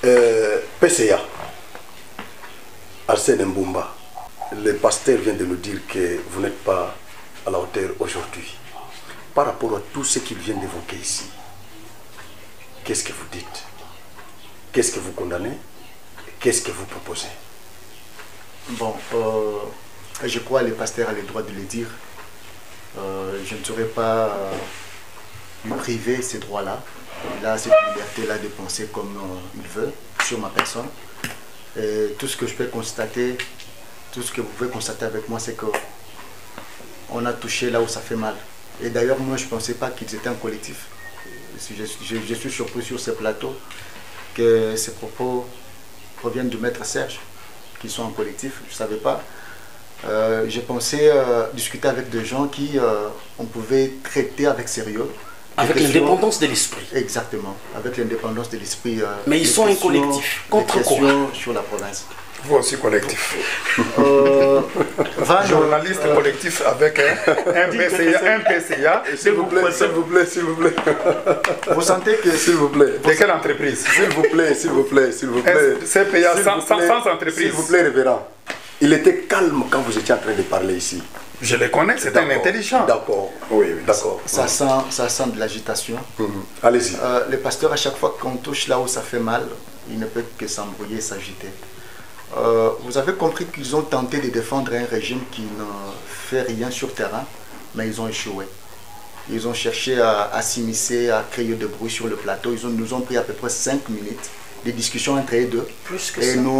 PCA, Arsène Mbumba, le pasteur vient de nous dire que vous n'êtes pas à la hauteur aujourd'hui. Par rapport à tout ce qu'il vient d'évoquer ici, qu'est-ce que vous dites? Qu'est-ce que vous condamnez? Qu'est-ce que vous proposez? Bon, je crois que le pasteur a le droit de le dire. Je ne saurais pas lui priver ces droits-là. Il a cette liberté-là de penser comme il veut sur ma personne. Et tout ce que je peux constater, tout ce que vous pouvez constater avec moi, c'est qu'on a touché là où ça fait mal. Et d'ailleurs, moi, je ne pensais pas qu'ils étaient un collectif. Je suis surpris sur ce plateau que ces propos proviennent du maître Serge, qui sont en collectif. Je ne savais pas. J'ai pensé discuter avec des gens qui on pouvait traiter avec sérieux Avec l'indépendance de l'esprit. Exactement, avec l'indépendance de l'esprit. Mais ils sont un collectif. Contre quoi? Sur la province. Vous aussi collectif. Journaliste collectif avec un PCA. S'il vous plaît, s'il vous plaît, s'il vous plaît. Vous sentez que... S'il vous plaît. De quelle entreprise? S'il vous plaît, s'il vous plaît, s'il vous plaît. CPA sans entreprise. S'il vous plaît, révérend. Il était calme quand vous étiez en train de parler ici. Je le connais, c'est un intelligent. D'accord. Oui, d'accord. Ça sent de l'agitation. Allez-y. Le pasteur, à chaque fois qu'on touche là où ça fait mal, il ne peut que s'embrouiller et s'agiter. Vous avez compris qu'ils ont tenté de défendre un régime qui ne fait rien sur terrain, mais ils ont échoué. Ils ont cherché à s'immiscer, à créer de bruit sur le plateau. Ils nous ont pris à peu près 5 minutes de discussion entre eux deux. Plus que et ça. nous,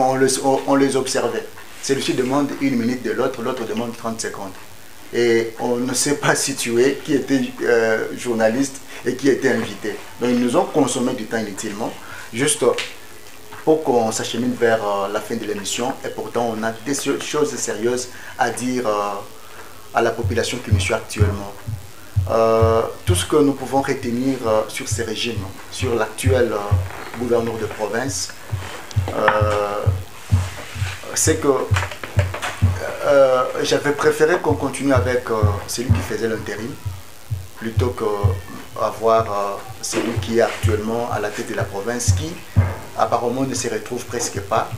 on les observait. Celui-ci demande 1 minute de l'autre, l'autre demande 30 secondes. Et on ne s'est pas situé qui était journaliste et qui était invité. Donc ils nous ont consommé du temps inutilement, juste pour qu'on s'achemine vers la fin de l'émission. Et pourtant, on a des choses sérieuses à dire à la population qui nous suit actuellement. Tout ce que nous pouvons retenir sur ces régimes, sur l'actuel gouverneur de province, c'est que j'avais préféré qu'on continue avec celui qui faisait l'intérim plutôt qu'avoir celui qui est actuellement à la tête de la province qui apparemment ne se retrouve presque pas.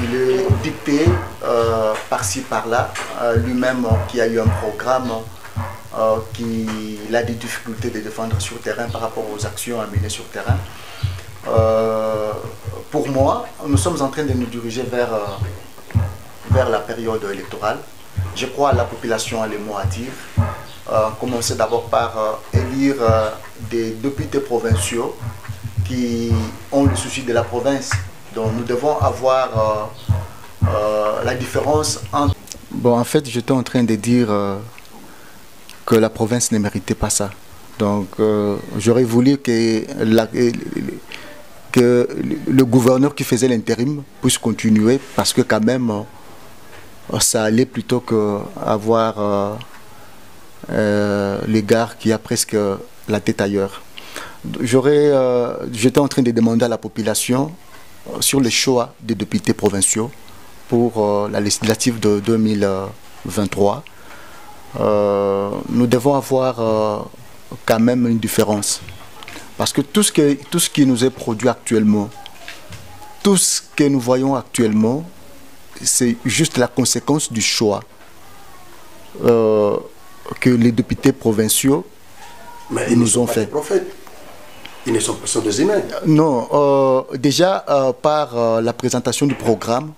Il est dicté par-ci par-là, lui-même qui a eu un programme qu'il a des difficultés de défendre sur terrain par rapport aux actions à mener sur terrain. Pour moi, nous sommes en train de nous diriger vers la période électorale. Je crois à la population a les mots à dire. Commencer d'abord par élire des députés provinciaux qui ont le souci de la province. Donc nous devons avoir la différence entre... Bon, en fait, j'étais en train de dire que la province ne méritait pas ça. Donc j'aurais voulu que le gouverneur qui faisait l'intérim puisse continuer parce que quand même ça allait plutôt qu'avoir les gars qui a presque la tête ailleurs. J'étais en train de demander à la population sur le choix des députés provinciaux pour la législative de 2023. Nous devons avoir quand même une différence. Parce que tout ce qui nous est produit actuellement, tout ce que nous voyons actuellement, c'est juste la conséquence du choix que les députés provinciaux nous ont fait. Ils ne sont pas des humains. Non, déjà par la présentation du programme,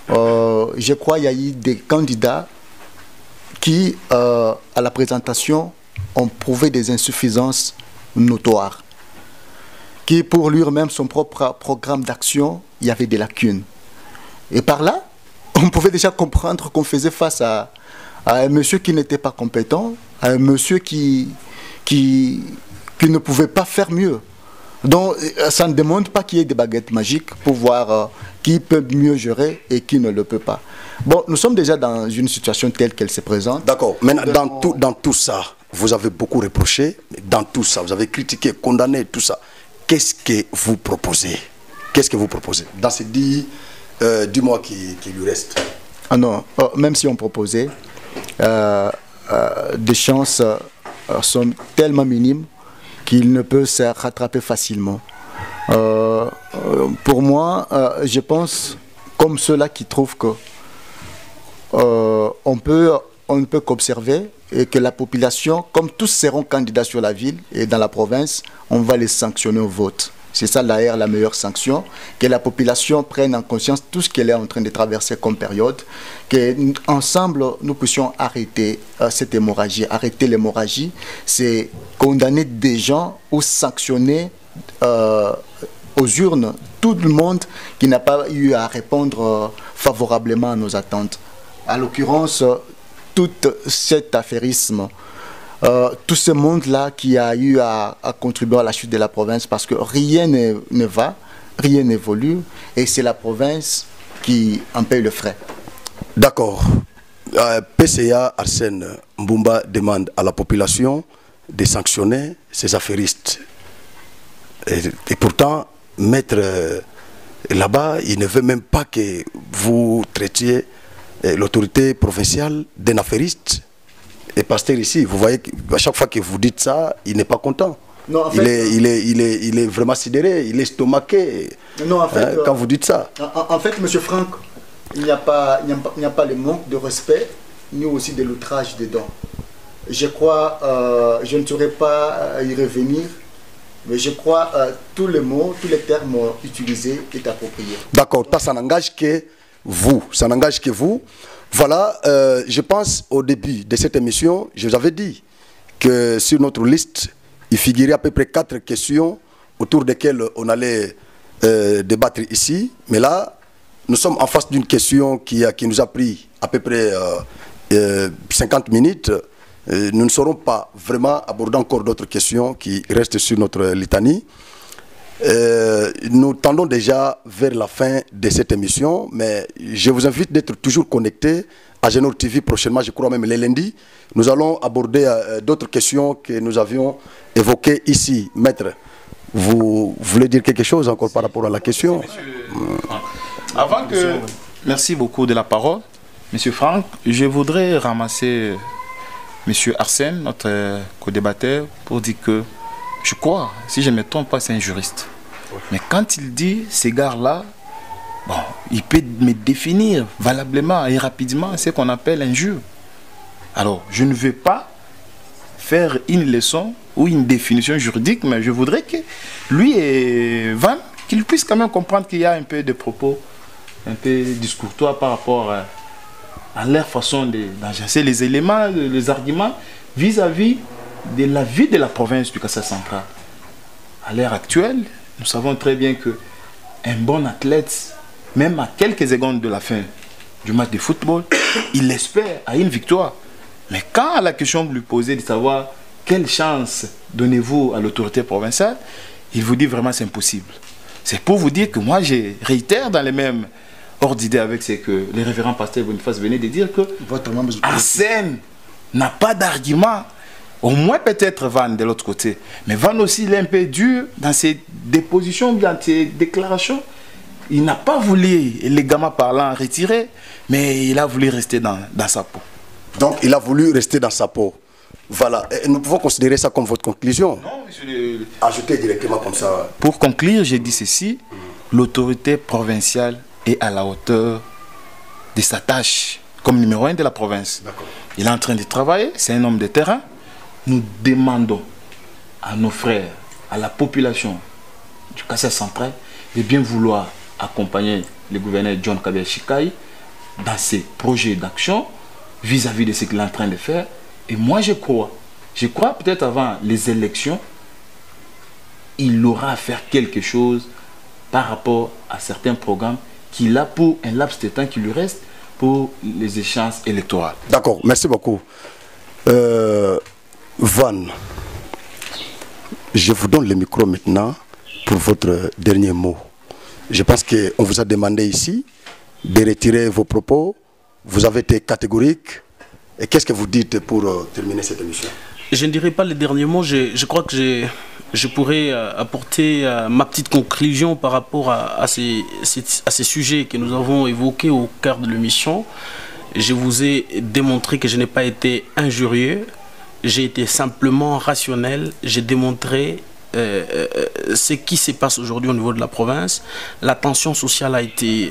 je crois qu'il y a eu des candidats qui, à la présentation, ont prouvé des insuffisances notoires. Qui, pour lui-même, son propre programme d'action, il y avait des lacunes. Et par là, on pouvait déjà comprendre qu'on faisait face à un monsieur qui n'était pas compétent, à un monsieur qui ne pouvait pas faire mieux. Donc, ça ne demande pas qu'il y ait des baguettes magiques pour voir qui peut mieux gérer et qui ne le peut pas. Bon, nous sommes déjà dans une situation telle qu'elle se présente. D'accord. Maintenant, dans tout ça, vous avez beaucoup reproché. Dans tout ça, vous avez critiqué, condamné, tout ça. Qu'est-ce que vous proposez? Qu'est-ce que vous proposez dans ces 10 mois qui lui restent? Ah non, même si on proposait, des chances sont tellement minimes qu'il ne peut se rattraper facilement. Pour moi, je pense, comme ceux-là qui trouvent que on ne peut qu'observer et que la population, comme tous seront candidats sur la ville et dans la province, on va les sanctionner au vote. C'est ça d'ailleurs la meilleure sanction, que la population prenne en conscience tout ce qu'elle est en train de traverser comme période, qu'ensemble nous puissions arrêter cette hémorragie. Arrêter l'hémorragie, c'est condamner des gens ou sanctionner aux urnes tout le monde qui n'a pas eu à répondre favorablement à nos attentes. À l'occurrence, tout cet affairisme, tout ce monde-là qui a eu à contribuer à la chute de la province parce que rien ne va, rien n'évolue et c'est la province qui en paye le frais. D'accord. PCA Arsène Mbumba demande à la population de sanctionner ces affairistes. Et pourtant, maître, là-bas, il ne veut même pas que vous traitiez l'autorité provinciale d'un affairiste. Et pasteur ici, vous voyez qu'à chaque fois que vous dites ça, il n'est pas content. Non, en fait, il est vraiment sidéré, il est estomaqué non, en fait, quand vous dites ça. En fait, M. Franck, il n'y a pas le manque de respect, ni aussi de l'outrage dedans. Je crois, je ne saurais pas y revenir, mais je crois tous les mots, tous les termes utilisés est approprié. D'accord, ça n'engage que vous. Ça n'engage que vous. Voilà, je pense au début de cette émission, je vous avais dit que sur notre liste, il figurait à peu près 4 questions autour desquelles on allait débattre ici. Mais là, nous sommes en face d'une question qui nous a pris à peu près 50 minutes. Nous ne saurons pas vraiment aborder encore d'autres questions qui restent sur notre litanie. Nous tendons déjà vers la fin de cette émission, mais je vous invite d'être toujours connectés à Genor TV prochainement, je crois même les lundis. Nous allons aborder d'autres questions que nous avions évoquées ici. Maître, vous voulez dire quelque chose encore par rapport à la question? Avant que... Merci beaucoup de la parole. Monsieur Franck, je voudrais ramasser Monsieur Arsène, notre co-débatteur, pour dire que je crois, si je ne me trompe pas, c'est un juriste. Mais quand il dit ces gars-là, bon, il peut me définir valablement et rapidement ce qu'on appelle injure. Alors, je ne veux pas faire une leçon ou une définition juridique, mais je voudrais que lui et Van, qu'ils puissent quand même comprendre qu'il y a un peu de propos, un peu discourtois par rapport à leur façon d'agencer les éléments, les arguments vis-à-vis de la vie de la province du Kassai central. À l'heure actuelle, nous savons très bien qu'un bon athlète, même à quelques secondes de la fin du match de football, il espère à une victoire. Mais quand à la question vous lui posez de savoir quelle chance donnez-vous à l'autorité provinciale, il vous dit vraiment c'est impossible. C'est pour vous dire que moi je réitère dans les mêmes ordres d'idées avec ce que les révérends pasteurs Boniface venaient de dire que Arsène n'a pas d'argument. Au moins peut-être Van de l'autre côté. Mais Van aussi, il est un peu dur dans ses dépositions, dans ses déclarations. Il n'a pas voulu, légalement parlant, retirer, mais il a voulu rester dans sa peau. Donc il a voulu rester dans sa peau. Voilà. Et nous pouvons considérer ça comme votre conclusion. Non, monsieur. Ajoutez directement comme ça. Pour conclure, j'ai dit ceci. L'autorité provinciale est à la hauteur de sa tâche, comme numéro 1 de la province. Il est en train de travailler, c'est un homme de terrain. Nous demandons à nos frères, à la population du Kassai central, de bien vouloir accompagner le gouverneur John Kabia Chikai dans ses projets d'action vis-à-vis de ce qu'il est en train de faire. Et moi je crois peut-être avant les élections, il aura à faire quelque chose par rapport à certains programmes qu'il a pour un laps de temps qui lui reste pour les échéances électorales. D'accord, merci beaucoup. Van, je vous donne le micro maintenant pour votre dernier mot. Je pense qu'on vous a demandé ici de retirer vos propos. Vous avez été catégorique. Et qu'est-ce que vous dites pour terminer cette émission? Je ne dirai pas les derniers mots. Je crois que je pourrais apporter ma petite conclusion par rapport à ces sujets que nous avons évoqués au cœur de l'émission. Je vous ai démontré que je n'ai pas été injurieux. J'ai été simplement rationnel. J'ai démontré ce qui se passe aujourd'hui au niveau de la province. La tension sociale a été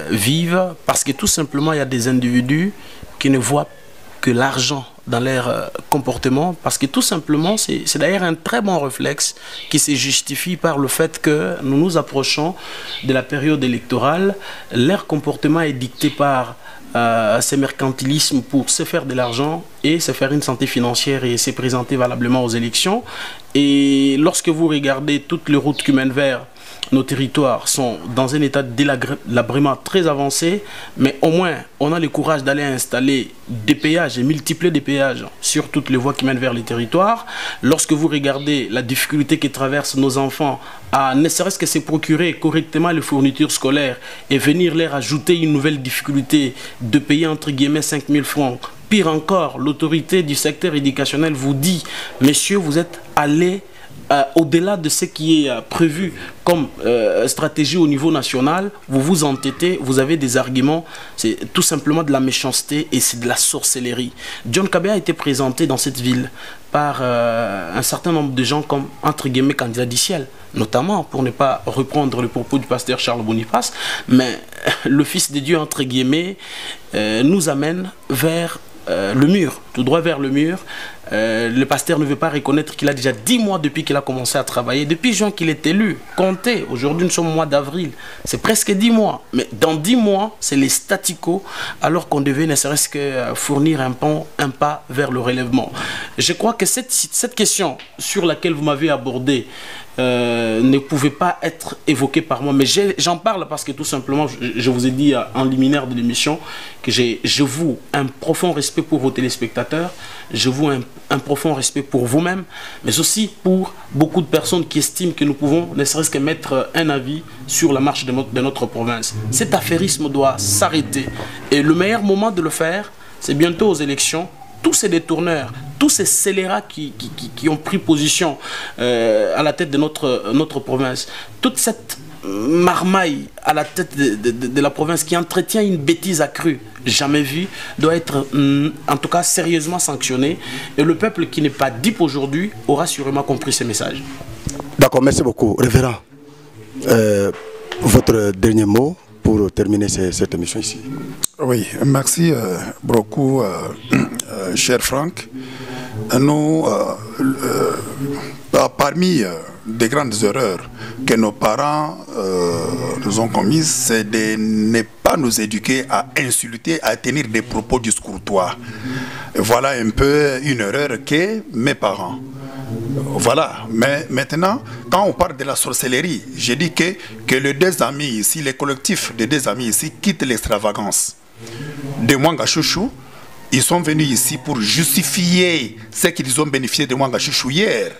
vive parce que tout simplement il y a des individus qui ne voient que l'argent dans leur comportement, parce que tout simplement c'est d'ailleurs un très bon réflexe qui se justifie par le fait que nous nous approchons de la période électorale. Leur comportement est dicté par ce mercantilisme pour se faire de l'argent et se faire une santé financière et se présenter valablement aux élections. Et lorsque vous regardez toutes les routes qui mènent vers nos territoires sont dans un état de délabrement très avancé, mais au moins on a le courage d'aller installer des péages et multiplier des péages sur toutes les voies qui mènent vers les territoires. Lorsque vous regardez la difficulté que traversent nos enfants à ne serait-ce que se procurer correctement les fournitures scolaires et venir leur ajouter une nouvelle difficulté de payer entre guillemets 5 000 francs pire encore, l'autorité du secteur éducationnel vous dit, messieurs, vous êtes allés au-delà de ce qui est prévu comme stratégie au niveau national, vous vous entêtez, vous avez des arguments, c'est tout simplement de la méchanceté et c'est de la sorcellerie. John Kabea a été présenté dans cette ville par un certain nombre de gens comme, entre guillemets, candidats du ciel, notamment, pour ne pas reprendre le propos du pasteur Charles Boniface, mais le Fils de Dieu, entre guillemets, nous amène vers le mur, tout droit vers le mur. Le pasteur ne veut pas reconnaître qu'il a déjà 10 mois depuis qu'il a commencé à travailler, depuis juin qu'il est élu. Comptez, aujourd'hui nous sommes au mois d'avril, c'est presque 10 mois. Mais dans 10 mois, c'est les statu quo, alors qu'on devait ne serait-ce que fournir un pas vers le relèvement. Je crois que cette question sur laquelle vous m'avez abordé ne pouvait pas être évoquée par moi, mais j'en parle parce que tout simplement, je vous ai dit en liminaire de l'émission que je voue un profond respect pour vos téléspectateurs, je voue un profond respect pour vous-même, mais aussi pour beaucoup de personnes qui estiment que nous pouvons ne serait-ce que mettre un avis sur la marche de notre province. Cet affairisme doit s'arrêter et le meilleur moment de le faire, c'est bientôt aux élections. Tous ces détourneurs, tous ces scélérats qui ont pris position à la tête de notre province, toute cette marmaille à la tête de la province qui entretient une bêtise accrue, jamais vue, doit être en tout cas sérieusement sanctionnée. Et le peuple qui n'est pas dupe aujourd'hui aura sûrement compris ces messages. D'accord, merci beaucoup. Révérend, votre dernier mot pour terminer cette émission ici. Oui, merci beaucoup, cher Franck. Nous, parmi des grandes erreurs que nos parents nous ont commises, c'est de ne pas nous éduquer à insulter, à tenir des propos discourtois. Voilà un peu une erreur que mes parents. Voilà, mais maintenant, quand on parle de la sorcellerie, j'ai dit que les deux amis ici, les collectifs des deux amis ici, quittent l'extravagance. De Mwanga Chouchou, ils sont venus ici pour justifier ce qu'ils ont bénéficié de Mwanga Chouchou hier.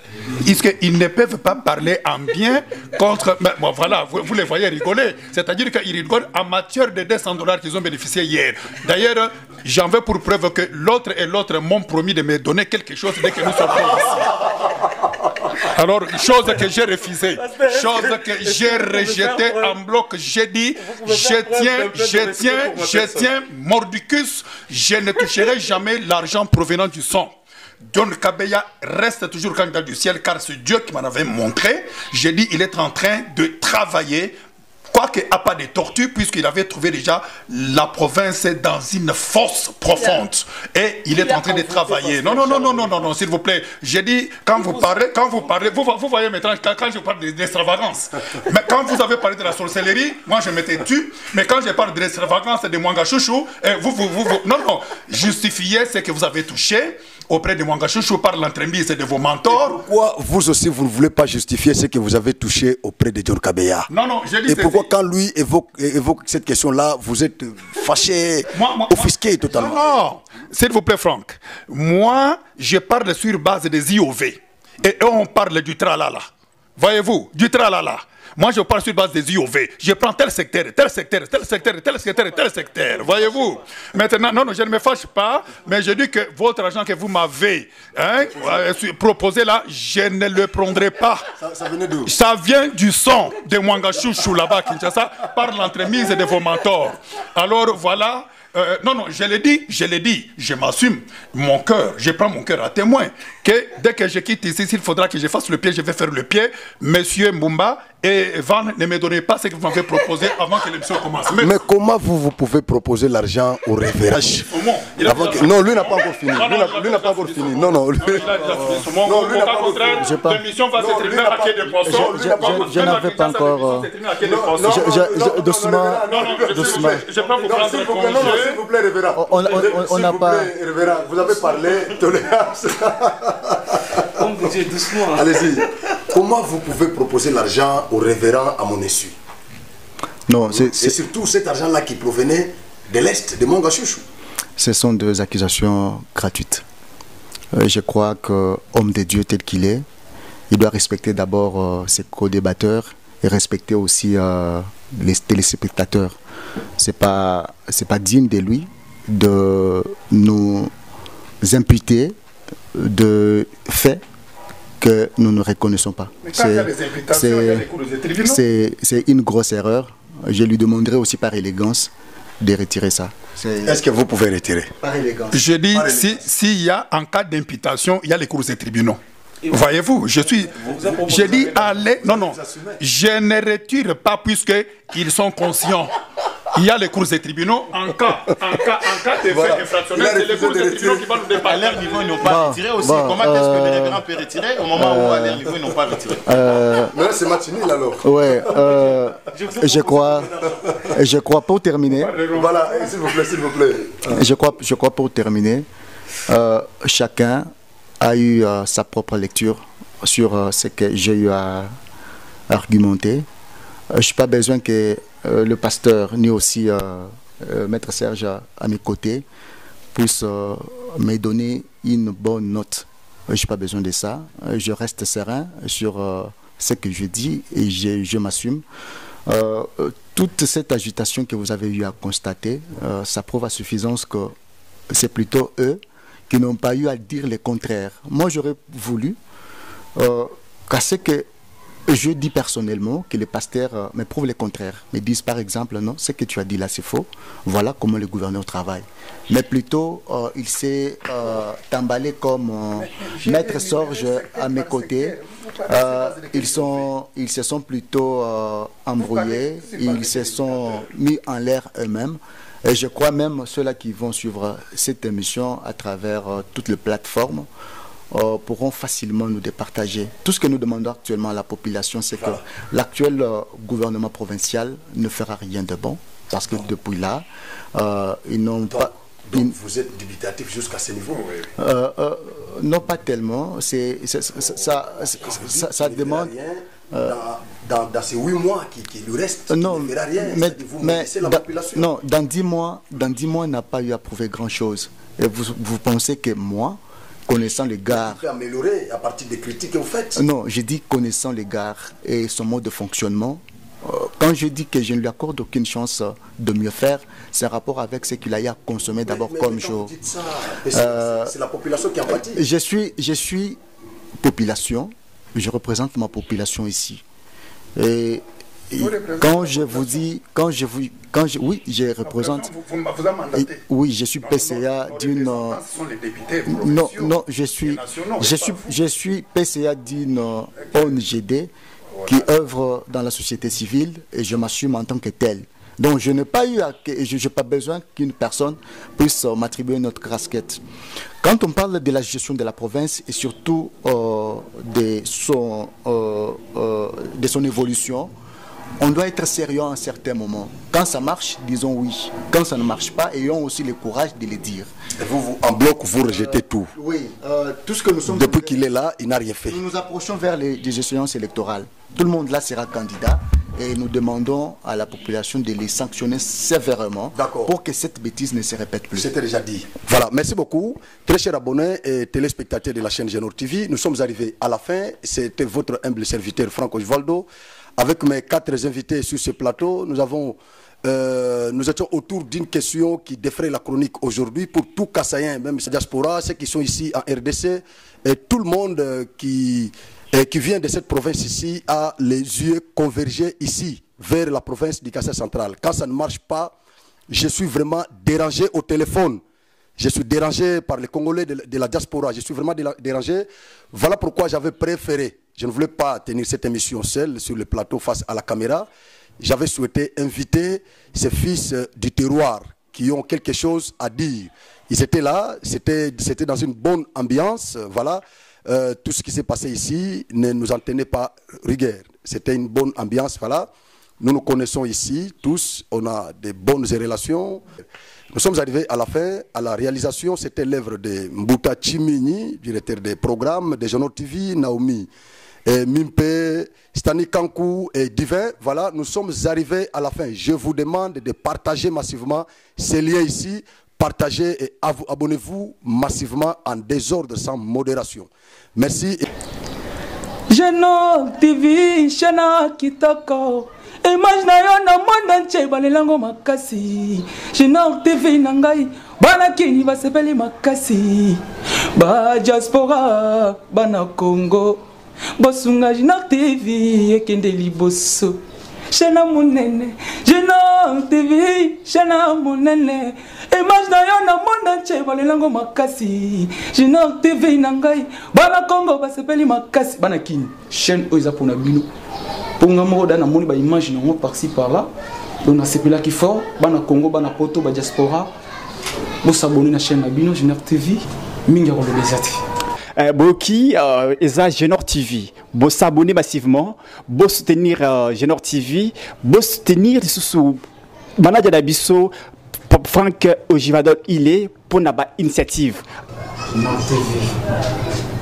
Ils ne peuvent pas parler en bien contre... Mais bon, voilà, vous les voyez rigoler. C'est-à-dire qu'ils rigolent en matière de $200 qu'ils ont bénéficié hier. D'ailleurs, j'en veux pour preuve que l'autre et l'autre m'ont promis de me donner quelque chose dès que nous sommes ici. Alors, chose que j'ai refusée, chose que j'ai rejetée en bloc, j'ai dit, je tiens, mordicus, je ne toucherai jamais l'argent provenant du sang. John Kabea reste toujours candidat du ciel car c'est Dieu qui m'en avait montré. J'ai dit, il est en train de travailler. Quoique à pas de tortue, puisqu'il avait trouvé déjà la province dans une fosse profonde. Et il est en train de travailler. Non, s'il vous plaît. J'ai dit, quand vous parlez, vous voyez maintenant, quand je parle d'extravagance, mais quand vous avez parlé de la sorcellerie, moi je m'étais tu, mais quand je parle de l'extravagance de Mwanga Chouchou, non, justifiez ce que vous avez touché auprès de Mwanga Chouchou par l'entremise de vos mentors. Et pourquoi vous aussi, vous ne voulez pas justifier ce que vous avez touché auprès de John Kabea? Non, j'ai dit... Et pourquoi quand lui évoque cette question-là, vous êtes fâché, offusqué totalement? Non, s'il vous plaît Franck, moi je parle sur base des IOV. Et on parle du tralala. Voyez-vous, du tralala. Moi, je parle sur base des IOV. Je prends tel secteur, tel secteur, tel secteur, tel secteur, tel secteur. Voyez-vous. Maintenant, non, je ne me fâche pas, mais je dis que votre argent que vous m'avez proposé là, je ne le prendrai pas. Ça venait d'où? Ça vient du sang de Mwanga Chouchou là-bas, Kinshasa, par l'entremise de vos mentors. Alors, voilà. Non, je l'ai dit, je m'assume. Mon cœur, je prends mon cœur à témoin. Que dès que je quitte ici, s'il faudra que je fasse le pied, je vais faire le pied. Monsieur Mbumba et Van, ne me donnez pas ce que vous m'avez proposé avant que l'émission commence. Mais comment vous pouvez proposer l'argent au révérend? Non, lui n'a pas encore fini. Lui n'a pas encore fini. Non. L'émission va se terminer à quai de poisson. Je n'avais pas encore... Doucement. Je peux vous prendre congé. S'il vous plaît, révérend. On n'a pas... Révérend, vous avez parlé tolérance. Doucement. Allez-y. Comment vous pouvez proposer l'argent au révérend à mon insu? Non, et surtout cet argent-là qui provenait de l'Est, de Mwanga Chouchou. Ce sont des accusations gratuites. Je crois qu'homme de Dieu tel qu'il est, il doit respecter d'abord ses co-débatteurs et respecter aussi les téléspectateurs. C'est pas digne de lui de nous imputés de faits que nous ne reconnaissons pas. C'est une grosse erreur. Je lui demanderai aussi par élégance de retirer ça. Est-ce que vous pouvez retirer? Par élégance. Je dis, s'il y a en cas d'imputation, il y a les cours des tribunaux. Voyez-vous, je dis, allez, non, je ne retire pas puisqu'ils sont conscients. Il y a les cours des tribunaux en cas de faits infractionnels, c'est les cours des tribunaux qui vont nous dépasser. À leur niveau, ils n'ont pas retiré aussi. Comment est-ce que le révérend peut retirer au moment où à leur niveau, ils n'ont pas retiré? Mais là, c'est matinal alors. Ouais, je crois pour terminer. Voilà, s'il vous plaît. Je crois pour terminer, chacun a eu sa propre lecture sur ce que j'ai eu à argumenter. Je n'ai pas besoin que le pasteur ni aussi Maître Serge à mes côtés puisse me donner une bonne note. Je n'ai pas besoin de ça. Je reste serein sur ce que je dis et je m'assume. Toute cette agitation que vous avez eu à constater, ça prouve à suffisance que c'est plutôt eux qui n'ont pas eu à dire le contraire. Moi, j'aurais voulu qu'à ce que je dis personnellement que les pasteurs me prouvent le contraire, me disent par exemple, non, ce que tu as dit là c'est faux, voilà comment le gouverneur travaille. Mais plutôt, il s'est emballé comme Maître Sorge à mes côtés. Ils se sont plutôt embrouillés, ils se sont mis en l'air eux-mêmes. Et je crois même ceux-là qui vont suivre cette émission à travers toutes les plateformes pourront facilement nous départager. Tout ce que nous demandons actuellement à la population, c'est que l'actuel gouvernement provincial ne fera rien de bon, parce que depuis là, ils n'ont pas... Donc vous êtes dubitatif jusqu'à ce niveau? Non, pas tellement. Ça demande... Dans ces 8 mois qui lui restent, non, il ne verra rien. Mais la population. Non, dans 10 mois, on n'a pas eu à prouver grand-chose. Et vous pensez que moi, connaissant les gares... Vous pouvez améliorer à partir des critiques que vous faites? Non, j'ai dit connaissant les gares et son mode de fonctionnement. Quand je dis que je ne lui accorde aucune chance de mieux faire, c'est un rapport avec ce qu'il a eu à consommer d'abord comme jour. C'est la population qui en pâtit. Je suis population, je représente ma population ici. Et quand je vous dis, oui, je représente. Oui, je suis PCA d'une. Non, je suis PCA d'une ONGD qui œuvre dans la société civile et je m'assume en tant que tel. Donc je n'ai pas besoin qu'une personne puisse m'attribuer notre casquette. Quand on parle de la gestion de la province et surtout de son évolution, on doit être sérieux à un certain moment. Quand ça marche, disons oui. Quand ça ne marche pas, ayons aussi le courage de le dire. Et vous, en bloc, vous rejetez tout. Oui, tout ce que nous sommes... Depuis qu'il est là, il n'a rien fait. Nous nous approchons vers les échéances électorales. Tout le monde là sera candidat et nous demandons à la population de les sanctionner sévèrement pour que cette bêtise ne se répète plus. C'était déjà dit. Voilà, merci beaucoup. Très chers abonnés et téléspectateurs de la chaîne Genor TV, nous sommes arrivés à la fin. C'était votre humble serviteur Franco Osvaldo. Avec mes 4 invités sur ce plateau, nous étions autour d'une question qui défraie la chronique aujourd'hui pour tout Kassaïen, même la diaspora, ceux qui sont ici en RDC, et tout le monde qui vient de cette province ici a les yeux convergés ici, vers la province du Kassai central. Quand ça ne marche pas, je suis vraiment dérangé au téléphone. Je suis dérangé par les Congolais de la diaspora. Je suis vraiment dérangé. Voilà pourquoi j'avais préféré. Je ne voulais pas tenir cette émission seule sur le plateau face à la caméra. J'avais souhaité inviter ces fils du terroir qui ont quelque chose à dire. Ils étaient là, c'était dans une bonne ambiance. Voilà. Tout ce qui s'est passé ici ne nous en tenait pas rigueur. C'était une bonne ambiance. Voilà. Nous nous connaissons ici tous. On a de bonnes relations. Nous sommes arrivés à la fin, à la réalisation. C'était l'œuvre de Mbuta Chimini, directeur des programmes de Genor TV, Naomi et Mimpe, Stani Kankou et Divin. Voilà, nous sommes arrivés à la fin. Je vous demande de partager massivement ces liens ici. Partagez et abonnez-vous massivement en désordre sans modération. Merci. Genor TV, Shana Kitoko. image na yo na monde entier balelango makasi Génor TV na ngai bana kini basepeli makasi ba diaspora bana Congo bosunga Génor TV ekende liboso Chena monene Génor TV chena monene image na yo na monde entier balelango makasi Génor TV na ngai bana Congo basepeli makasi bana kini chaîne oza pona bino ponga moko dana moni ba image nango par-ci par-là donc na sepela ki fort bana Congo bana poto ba diaspora bo s'abonner na chaîne na bino Génor TV mingi ko le desati Boki eza Génor TV bo s'abonner massivement bo soutenir Génor TV bo soutenir sous manager d'Abisso Franck Ojivadol il est pour na ba initiative Génor TV